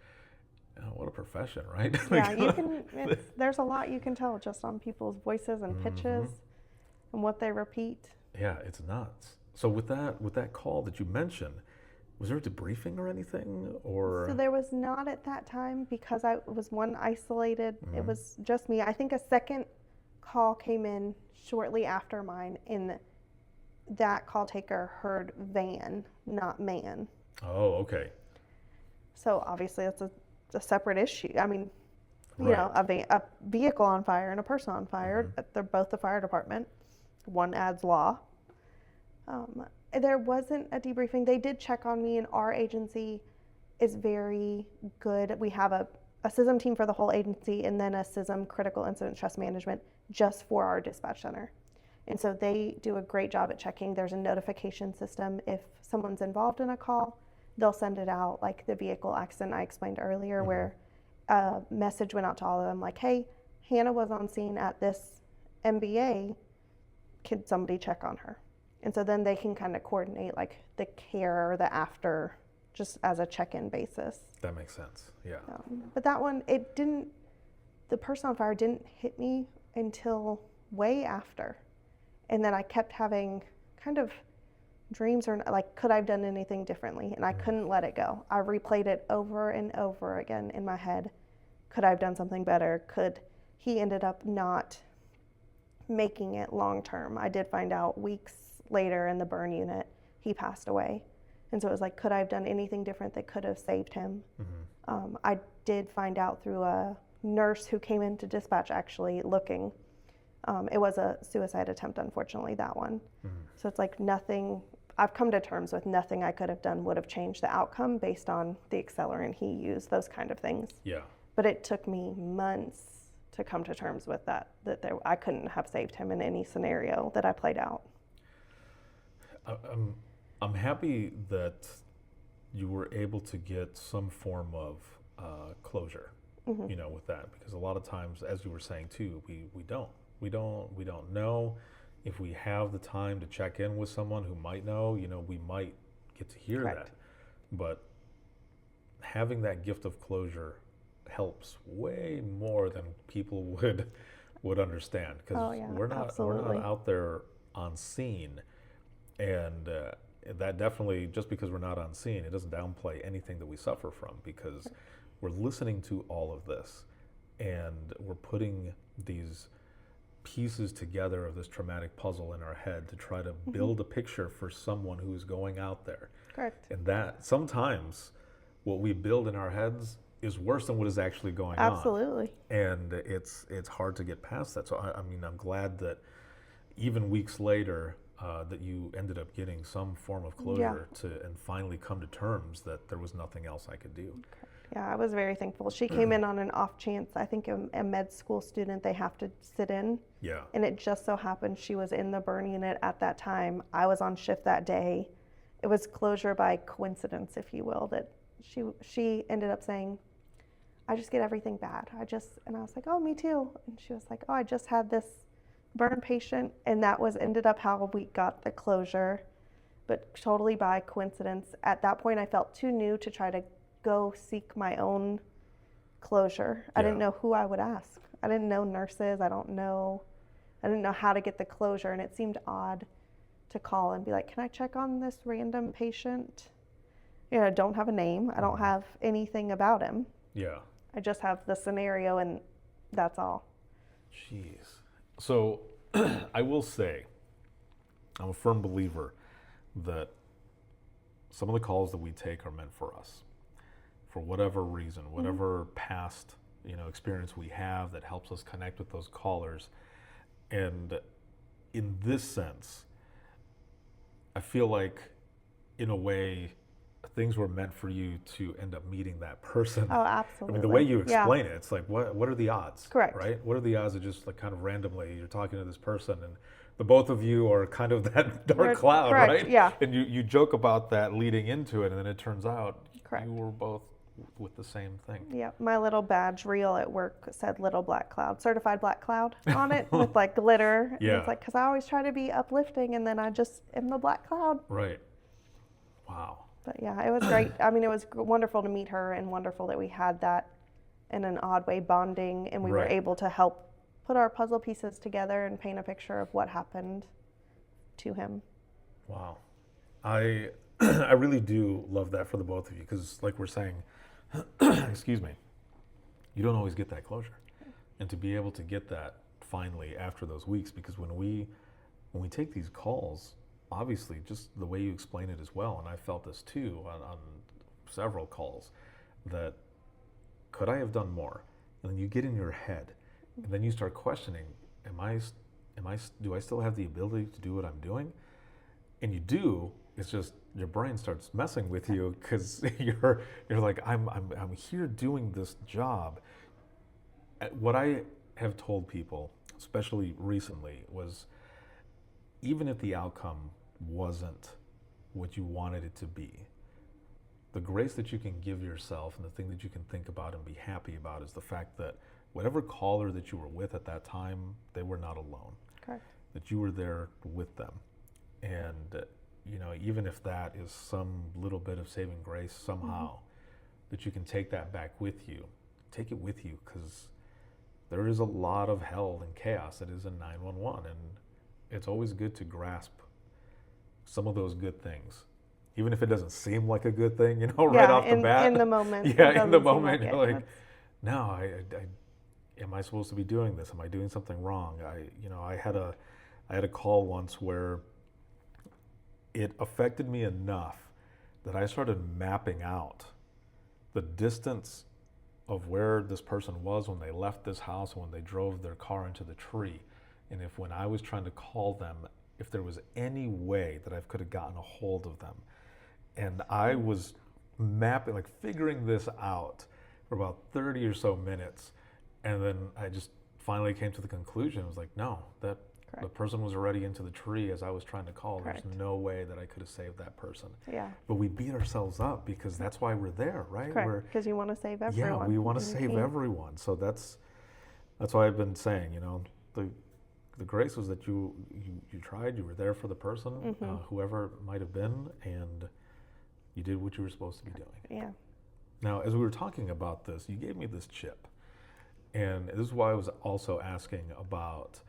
what a profession, right? Yeah, there's a lot you can tell just on people's voices and pitches and what they repeat. Yeah, it's nuts. So with that call that you mentioned, was there a debriefing or anything, or? So there was not at that time because I was one isolated. It was just me. I think a second call came in shortly after mine, and that call taker heard van, not man. Oh, okay. So obviously that's a separate issue. I mean, you know, a vehicle on fire and a person on fire. They're both the fire department. One adds law. There wasn't a debriefing. They did check on me, and our agency is very good. We have a CISM team for the whole agency, and then a CISM critical incident stress management just for our dispatch center. And so they do a great job at checking. There's a notification system. If someone's involved in a call, they'll send it out, like the vehicle accident I explained earlier, where a message went out to all of them like, hey, Hannah was on scene at this MBA. Could somebody check on her? And so then they can kind of coordinate like the care or the after, just as a check-in basis. That makes sense. Yeah. But that one, the person on fire didn't hit me until way after. And then I kept having kind of dreams or like, could I have done anything differently? And I couldn't let it go. I replayed it over and over again in my head. Could I have done something better? He ended up not making it long term. I did find out weeks later in the burn unit, he passed away. And so it was like, could I have done anything different that could have saved him? I did find out through a nurse who came into dispatch actually looking. It was a suicide attempt, unfortunately, that one. So it's like nothing, I've come to terms with nothing I could have done would have changed the outcome based on the accelerant he used, those kind of things. Yeah. But it took me months to come to terms with that I couldn't have saved him in any scenario that I played out. I'm happy that you were able to get some form of closure, with that, because a lot of times, as you were saying too, we don't know if we have the time to check in with someone who might know. We might get to hear Correct. that, but having that gift of closure helps way more than people would understand, because we're not out there on scene, and that definitely, just because we're not on scene, it doesn't downplay anything that we suffer from, because we're listening to all of this and we're putting these pieces together of this traumatic puzzle in our head to try to build a picture for someone who's going out there. Correct. And that sometimes what we build in our heads is worse than what is actually going on. Absolutely. And it's hard to get past that. So I'm glad that even weeks later that you ended up getting some form of closure and finally come to terms that there was nothing else I could do. Yeah, I was very thankful. She came in on an off chance. I think a med school student, they have to sit in. Yeah. And it just so happened she was in the burn unit at that time. I was on shift that day. It was closure by coincidence, if you will, that she ended up saying, I just get everything bad. And I was like, oh, me too. And she was like, oh, I just had this burn patient. And that ended up how we got the closure, but totally by coincidence. At that point, I felt too new to try to go seek my own closure. I didn't know who I would ask. I didn't know nurses. I didn't know how to get the closure. And it seemed odd to call and be like, can I check on this random patient? I don't have a name. I don't have anything about him. Yeah. I just have the scenario and that's all. Jeez. So I will say, I'm a firm believer that some of the calls that we take are meant for us. For whatever reason, whatever past experience we have that helps us connect with those callers. And in this sense, I feel like in a way things were meant for you to end up meeting that person. Oh, absolutely. I mean, the way you explain it, it's like, what are the odds? Correct. Right? What are the odds of just like kind of randomly you're talking to this person and the both of you are kind of that dark cloud, correct, right? yeah. And you joke about that leading into it, and then it turns out Correct. you were both with the same thing. Yeah, my little badge reel at work said Little Black Cloud, certified black cloud on it with like glitter. And Yeah. it's like, because I always try to be uplifting and then I just am the black cloud. Right. Wow. But yeah, it was great. I mean, it was wonderful to meet her and wonderful that we had that in an odd way bonding and we were Right. able to help put our puzzle pieces together and paint a picture of what happened to him. Wow. I really do love that for the both of you, because like we're saying, excuse me, you don't always get that closure. And to be able to get that finally after those weeks, because when we take these calls, obviously just the way you explain it as well, and I felt this too on several calls, that could I have done more? And then you get in your head and then you start questioning, do I still have the ability to do what I'm doing? And you do. It's just your brain starts messing with you, because you're like, I'm here doing this job. What I have told people, especially recently, was even if the outcome wasn't what you wanted it to be, the grace that you can give yourself and the thing that you can think about and be happy about is the fact that whatever caller that you were with at that time, they were not alone. Correct. That you were there with them. And, even if that is some little bit of saving grace somehow, that you can take that back with you, take it with you, because there is a lot of hell and chaos that is in 911. And it's always good to grasp some of those good things. Even if it doesn't seem like a good thing, right off the bat. In the moment. Yeah, in the moment, you're like, no, am I supposed to be doing this? Am I doing something wrong? I had a call once where it affected me enough that I started mapping out the distance of where this person was when they left this house and when they drove their car into the tree. And if when I was trying to call them, if there was any way that I could have gotten a hold of them. And I was mapping, like figuring this out for about 30 or so minutes. And then I just finally came to the conclusion. I was like, no, that the person was already into the tree as I was trying to call. Correct. There's no way that I could have saved that person. Yeah. But we beat ourselves up because that's why we're there, right? Correct. Because you want to save everyone. Yeah, we want to save everyone. So that's why I've been saying, the grace was that you tried, you were there for the person, whoever it might have been, and you did what you were supposed to be doing. Yeah. Now, as we were talking about this, you gave me this chip. And this is why I was also asking about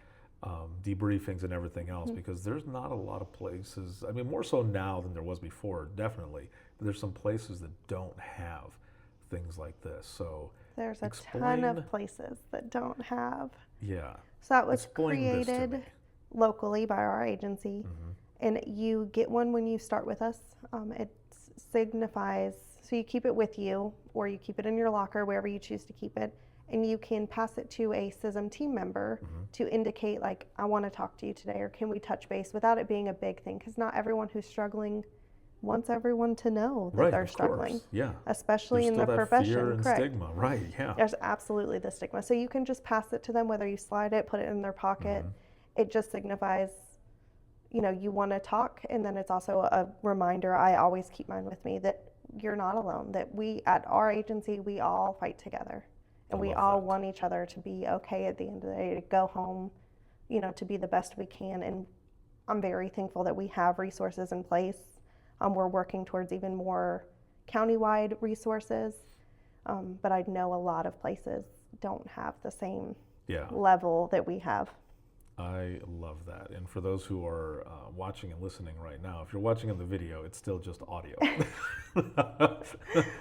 debriefings and everything else, because there's not a lot of places, I mean, more so now than there was before, definitely, but there's some places that don't have things like this. So there's a ton of places that don't have. Yeah. So that was created locally by our agency, and you get one when you start with us. It signifies, so you keep it with you, or you keep it in your locker, wherever you choose to keep it, and you can pass it to a CISM team member to indicate, like, I want to talk to you today, or can we touch base, without it being a big thing, because not everyone who's struggling wants everyone to know that they're struggling. Course. Yeah. Especially in the profession. Fear and stigma, right? Yeah. There's absolutely the stigma. So you can just pass it to them, whether you slide it, put it in their pocket. It just signifies, you want to talk, and then it's also a reminder. I always keep mine with me that you're not alone. That we at our agency, we all fight together, and we all want each other to be okay at the end of the day, to go home, to be the best we can. And I'm very thankful that we have resources in place. We're working towards even more countywide resources, but I know a lot of places don't have the same level that we have. I love that. And for those who are watching and listening right now, if you're watching in the video, it's still just audio.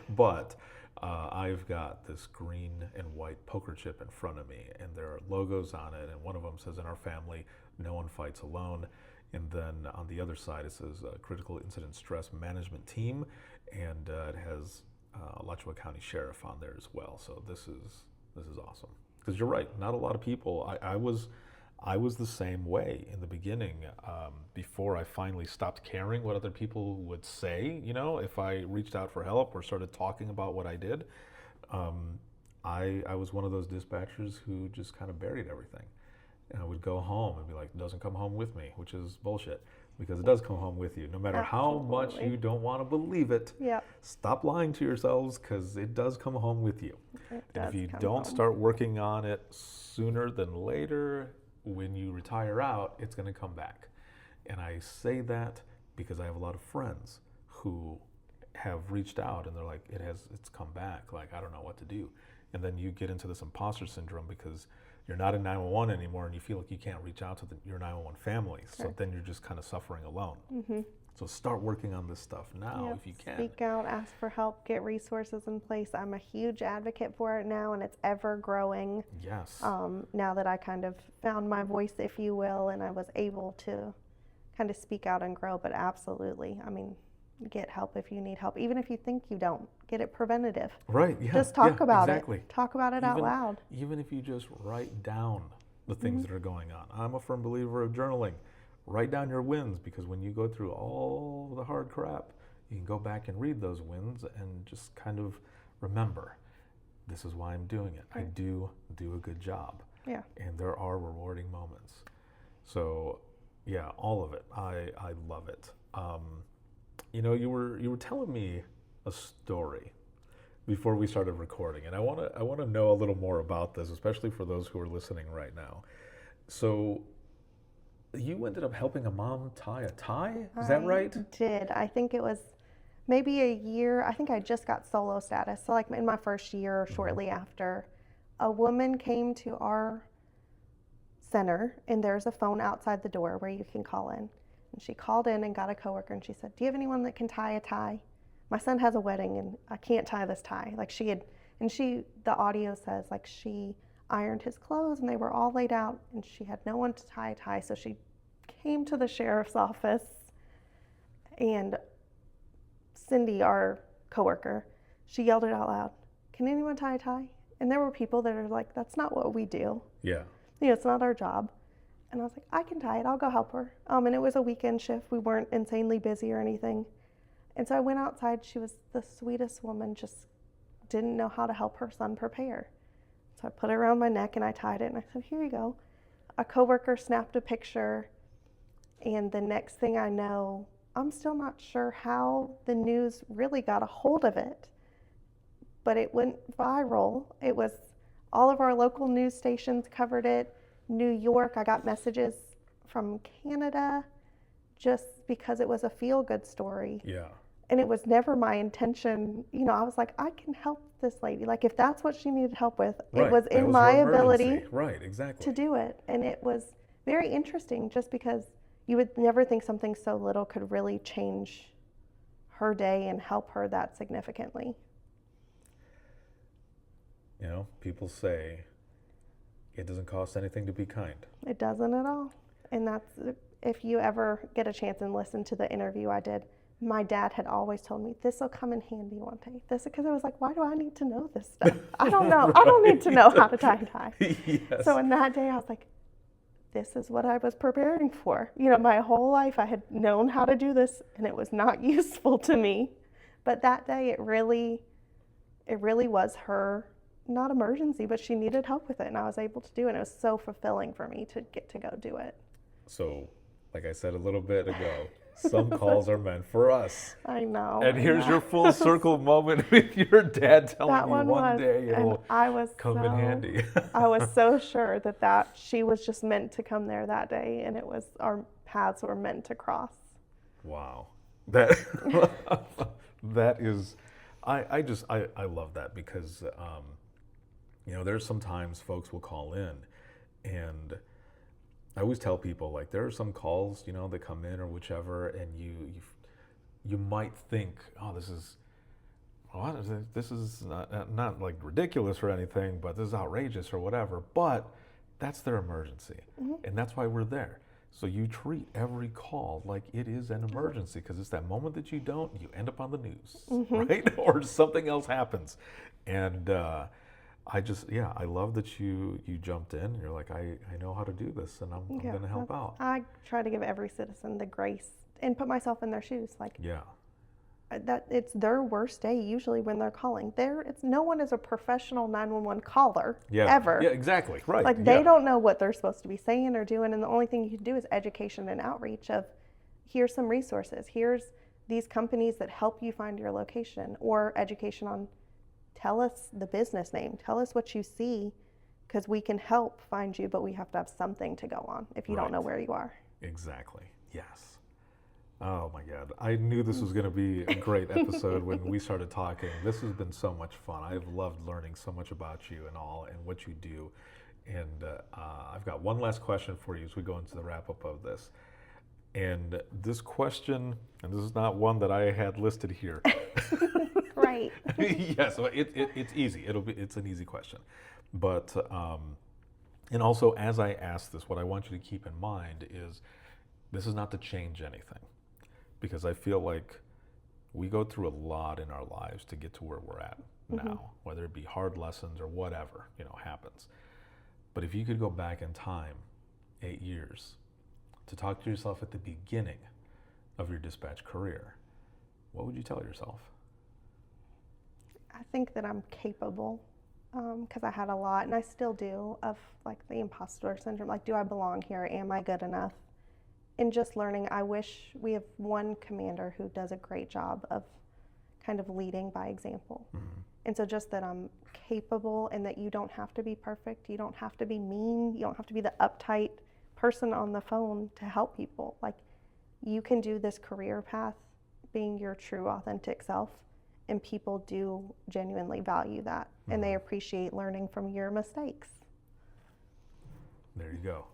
But I've got this green and white poker chip in front of me, and there are logos on it, and one of them says, "In our family, no one fights alone." And then on the other side, it says Critical Incident Stress Management Team, and it has Alachua County Sheriff on there as well. So this is awesome. Because you're right, not a lot of people. I was the same way in the beginning. Before I finally stopped caring what other people would say, if I reached out for help or started talking about what I did, I was one of those dispatchers who just kind of buried everything. And I would go home and be like, it doesn't come home with me, which is bullshit, because it does come home with you. No matter how much you don't want to believe it, stop lying to yourselves, because it does come home with you. And if you don't start working on it sooner than later, when you retire out, it's going to come back. And I say that because I have a lot of friends who have reached out and they're like, it's come back. Like, I don't know what to do. And then you get into this imposter syndrome because you're not in 911 anymore, and you feel like you can't reach out to your 911 family. So then you're just kind of suffering alone. So start working on this stuff now if you can. Speak out, ask for help, get resources in place. I'm a huge advocate for it now, and it's ever growing. Yes. Now that I kind of found my voice, if you will, and I was able to kind of speak out and grow. But absolutely, I mean, get help if you need help. Even if you think you don't, get it preventative. Right, yeah. Just talk about exactly. it. Talk about it out loud. Even if you just write down the things that are going on. I'm a firm believer of journaling. Write down your wins, because when you go through all the hard crap, you can go back and read those wins and just kind of remember, this is why I'm doing it. I do a good job. Yeah. And there are rewarding moments. So, yeah, all of it. I love it. You were telling me a story before we started recording, and I want to know a little more about this, especially for those who are listening right now. So you ended up helping a mom tie a tie? Is that right? I did. I think it was maybe a year. I think I just got solo status. So like in my first year or shortly after, a woman came to our center, and there's a phone outside the door where you can call in. And she called in and got a coworker, and she said, "Do you have anyone that can tie a tie? My son has a wedding and I can't tie this tie." Like the audio says like she ironed his clothes and they were all laid out and she had no one to tie a tie. So she came to the sheriff's office, and Cindy, our coworker, she yelled it out loud, "Can anyone tie a tie?" And there were people that are like, "That's not what we do. Yeah. It's not our job." And I was like, "I can tie it. I'll go help her." And it was a weekend shift. We weren't insanely busy or anything. And so I went outside. She was the sweetest woman, just didn't know how to help her son prepare. So I put it around my neck and I tied it and I said, "Here you go." A coworker snapped a picture, and the next thing I know, I'm still not sure how the news really got a hold of it, but it went viral. It was all of our local news stations covered it. New York, I got messages from Canada just because it was a feel-good story. Yeah. And it was never my intention. I was like, I can help this lady. Like, if that's what she needed help with, Right. it was That in was my her ability emergency. Right, exactly. to do it. And it was very interesting just because you would never think something so little could really change her day and help her that significantly. People say it doesn't cost anything to be kind. It doesn't at all. And that's, if you ever get a chance and listen to the interview I did, my dad had always told me, "This will come in handy one day." Because I was like, why do I need to know this stuff? I don't know. I don't need to know how to tie a tie. Yes. So in that day, I was like, this is what I was preparing for. My whole life I had known how to do this, and it was not useful to me. But that day, it really was her, not emergency, but she needed help with it, and I was able to do it. And it was so fulfilling for me to get to go do it. So, like I said a little bit ago, some calls are meant for us. I know. And here's your full circle moment with your dad telling That you one one was, day and it'll I was come in handy. I was so sure that she was just meant to come there that day, and it was, our paths were meant to cross. Wow. That is, I love that because, there's sometimes folks will call in, and I always tell people, like, there are some calls, that come in or whichever, and you might think, oh, this is not like ridiculous or anything, but this is outrageous or whatever, but that's their emergency. Mm-hmm. And that's why we're there. So you treat every call like it is an emergency, because it's that moment that you don't, you end up on the news, right? Or something else happens. And I love that you jumped in and you're like, I know how to do this, and I'm going to help out. I try to give every citizen the grace and put myself in their shoes. Like, that it's their worst day usually when they're calling. No one is a professional 911 caller ever. Yeah, exactly. Right. Like, they don't know what they're supposed to be saying or doing, and the only thing you can do is education and outreach of, here's some resources, here's these companies that help you find your location, or education on, tell us the business name, tell us what you see, because we can help find you, but we have to have something to go on if you don't know where you are. Exactly. Yes. Oh my God. I knew this was going to be a great episode when we started talking. This has been so much fun. I've loved learning so much about you and what you do. And I've got one last question for you as we go into the wrap up of this. And this question, and this is not one that I had listed here. Right. Yes, it's easy. It's an easy question. But, and also as I ask this, what I want you to keep in mind is this is not to change anything. Because I feel like we go through a lot in our lives to get to where we're at now, whether it be hard lessons or whatever, happens. But if you could go back in time 8 years to talk to yourself at the beginning of your dispatch career, what would you tell yourself? I think that I'm capable, because I had a lot, and I still do, of like the imposter syndrome. Like, do I belong here? Am I good enough? And just learning, I wish we have one commander who does a great job of kind of leading by example. And so just that I'm capable, and that you don't have to be perfect. You don't have to be mean. You don't have to be the uptight person on the phone to help people. Like, you can do this career path being your true authentic self, and people do genuinely value that, and they appreciate learning from your mistakes. There you go.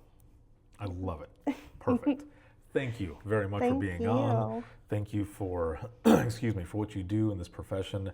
I love it. Perfect. Thank you very much for being on. Thank you for, excuse me, for what you do in this profession.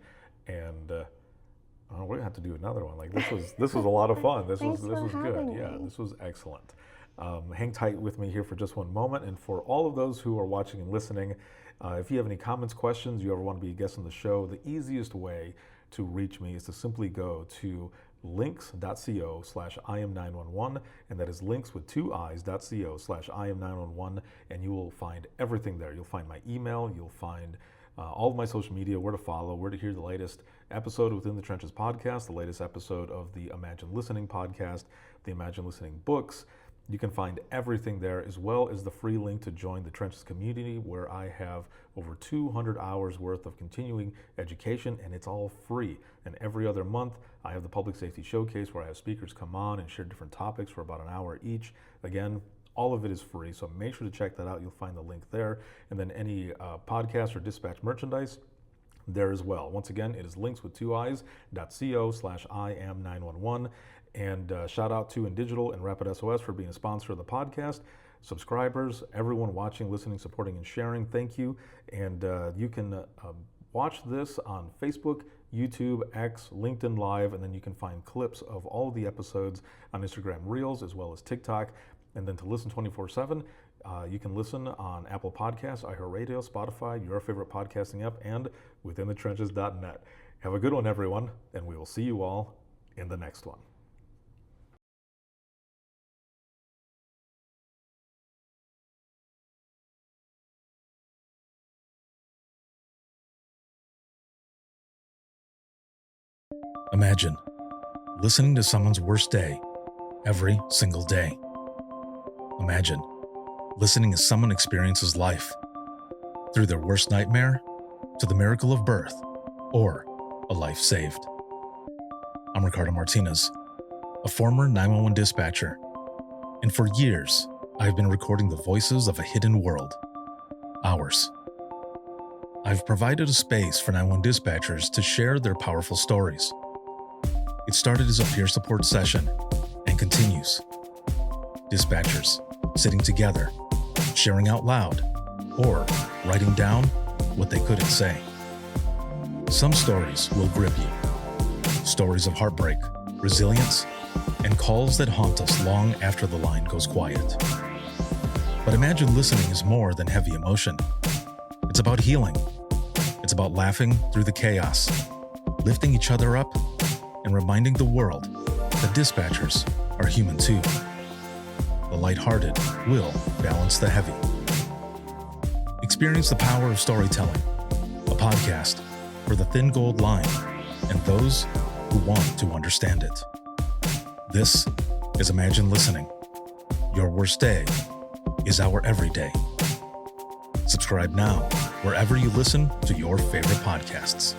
And we're gonna have to do another one. Like, this was a lot of fun. This was good. Yeah, this was excellent. Hang tight with me here for just one moment. And for all of those who are watching and listening, if you have any comments, questions, you ever want to be a guest on the show, the easiest way to reach me is to simply go to links.co/IM911, and that is links with 2 i's.co/IM911, and you will find everything there. You'll find my email, you'll find all of my social media, where to follow, where to hear the latest episode Within the Trenches podcast, the latest episode of the Imagine Listening podcast, the Imagine Listening books. You can find everything there, as well as the free link to join the Trenches community, where I have over 200 hours worth of continuing education, and it's all free. And every other month, I have the Public Safety Showcase, where I have speakers come on and share different topics for about an hour each. Again, all of it is free, so make sure to check that out. You'll find the link there. And then any podcast or dispatch merchandise there as well. Once again, it is links with 2 i's.co/IM911. And shout out to InDigital and Rapid SOS for being a sponsor of the podcast. Subscribers, everyone watching, listening, supporting, and sharing, thank you. And you can watch this on Facebook, YouTube, X, LinkedIn Live, and then you can find clips of all of the episodes on Instagram Reels as well as TikTok. And then to listen 24/7, you can listen on Apple Podcasts, iHeartRadio, Spotify, your favorite podcasting app, and withinthetrenches.net. Have a good one, everyone, and we will see you all in the next one. Imagine listening to someone's worst day every single day. Imagine listening as someone experiences life, through their worst nightmare to the miracle of birth or a life saved. I'm Ricardo Martinez, a former 911 dispatcher, and for years I've been recording the voices of a hidden world, ours. I've provided a space for 911 dispatchers to share their powerful stories. It started as a peer support session and continues. Dispatchers sitting together, sharing out loud, or writing down what they couldn't say. Some stories will grip you. Stories of heartbreak, resilience, and calls that haunt us long after the line goes quiet. But Imagine Listening is more than heavy emotion. It's about healing. It's about laughing through the chaos, lifting each other up, and reminding the world that dispatchers are human too. The lighthearted will balance the heavy. Experience the power of storytelling, a podcast for the thin gold line and those who want to understand it. This is Imagine Listening. Your worst day is our everyday. Subscribe now wherever you listen to your favorite podcasts.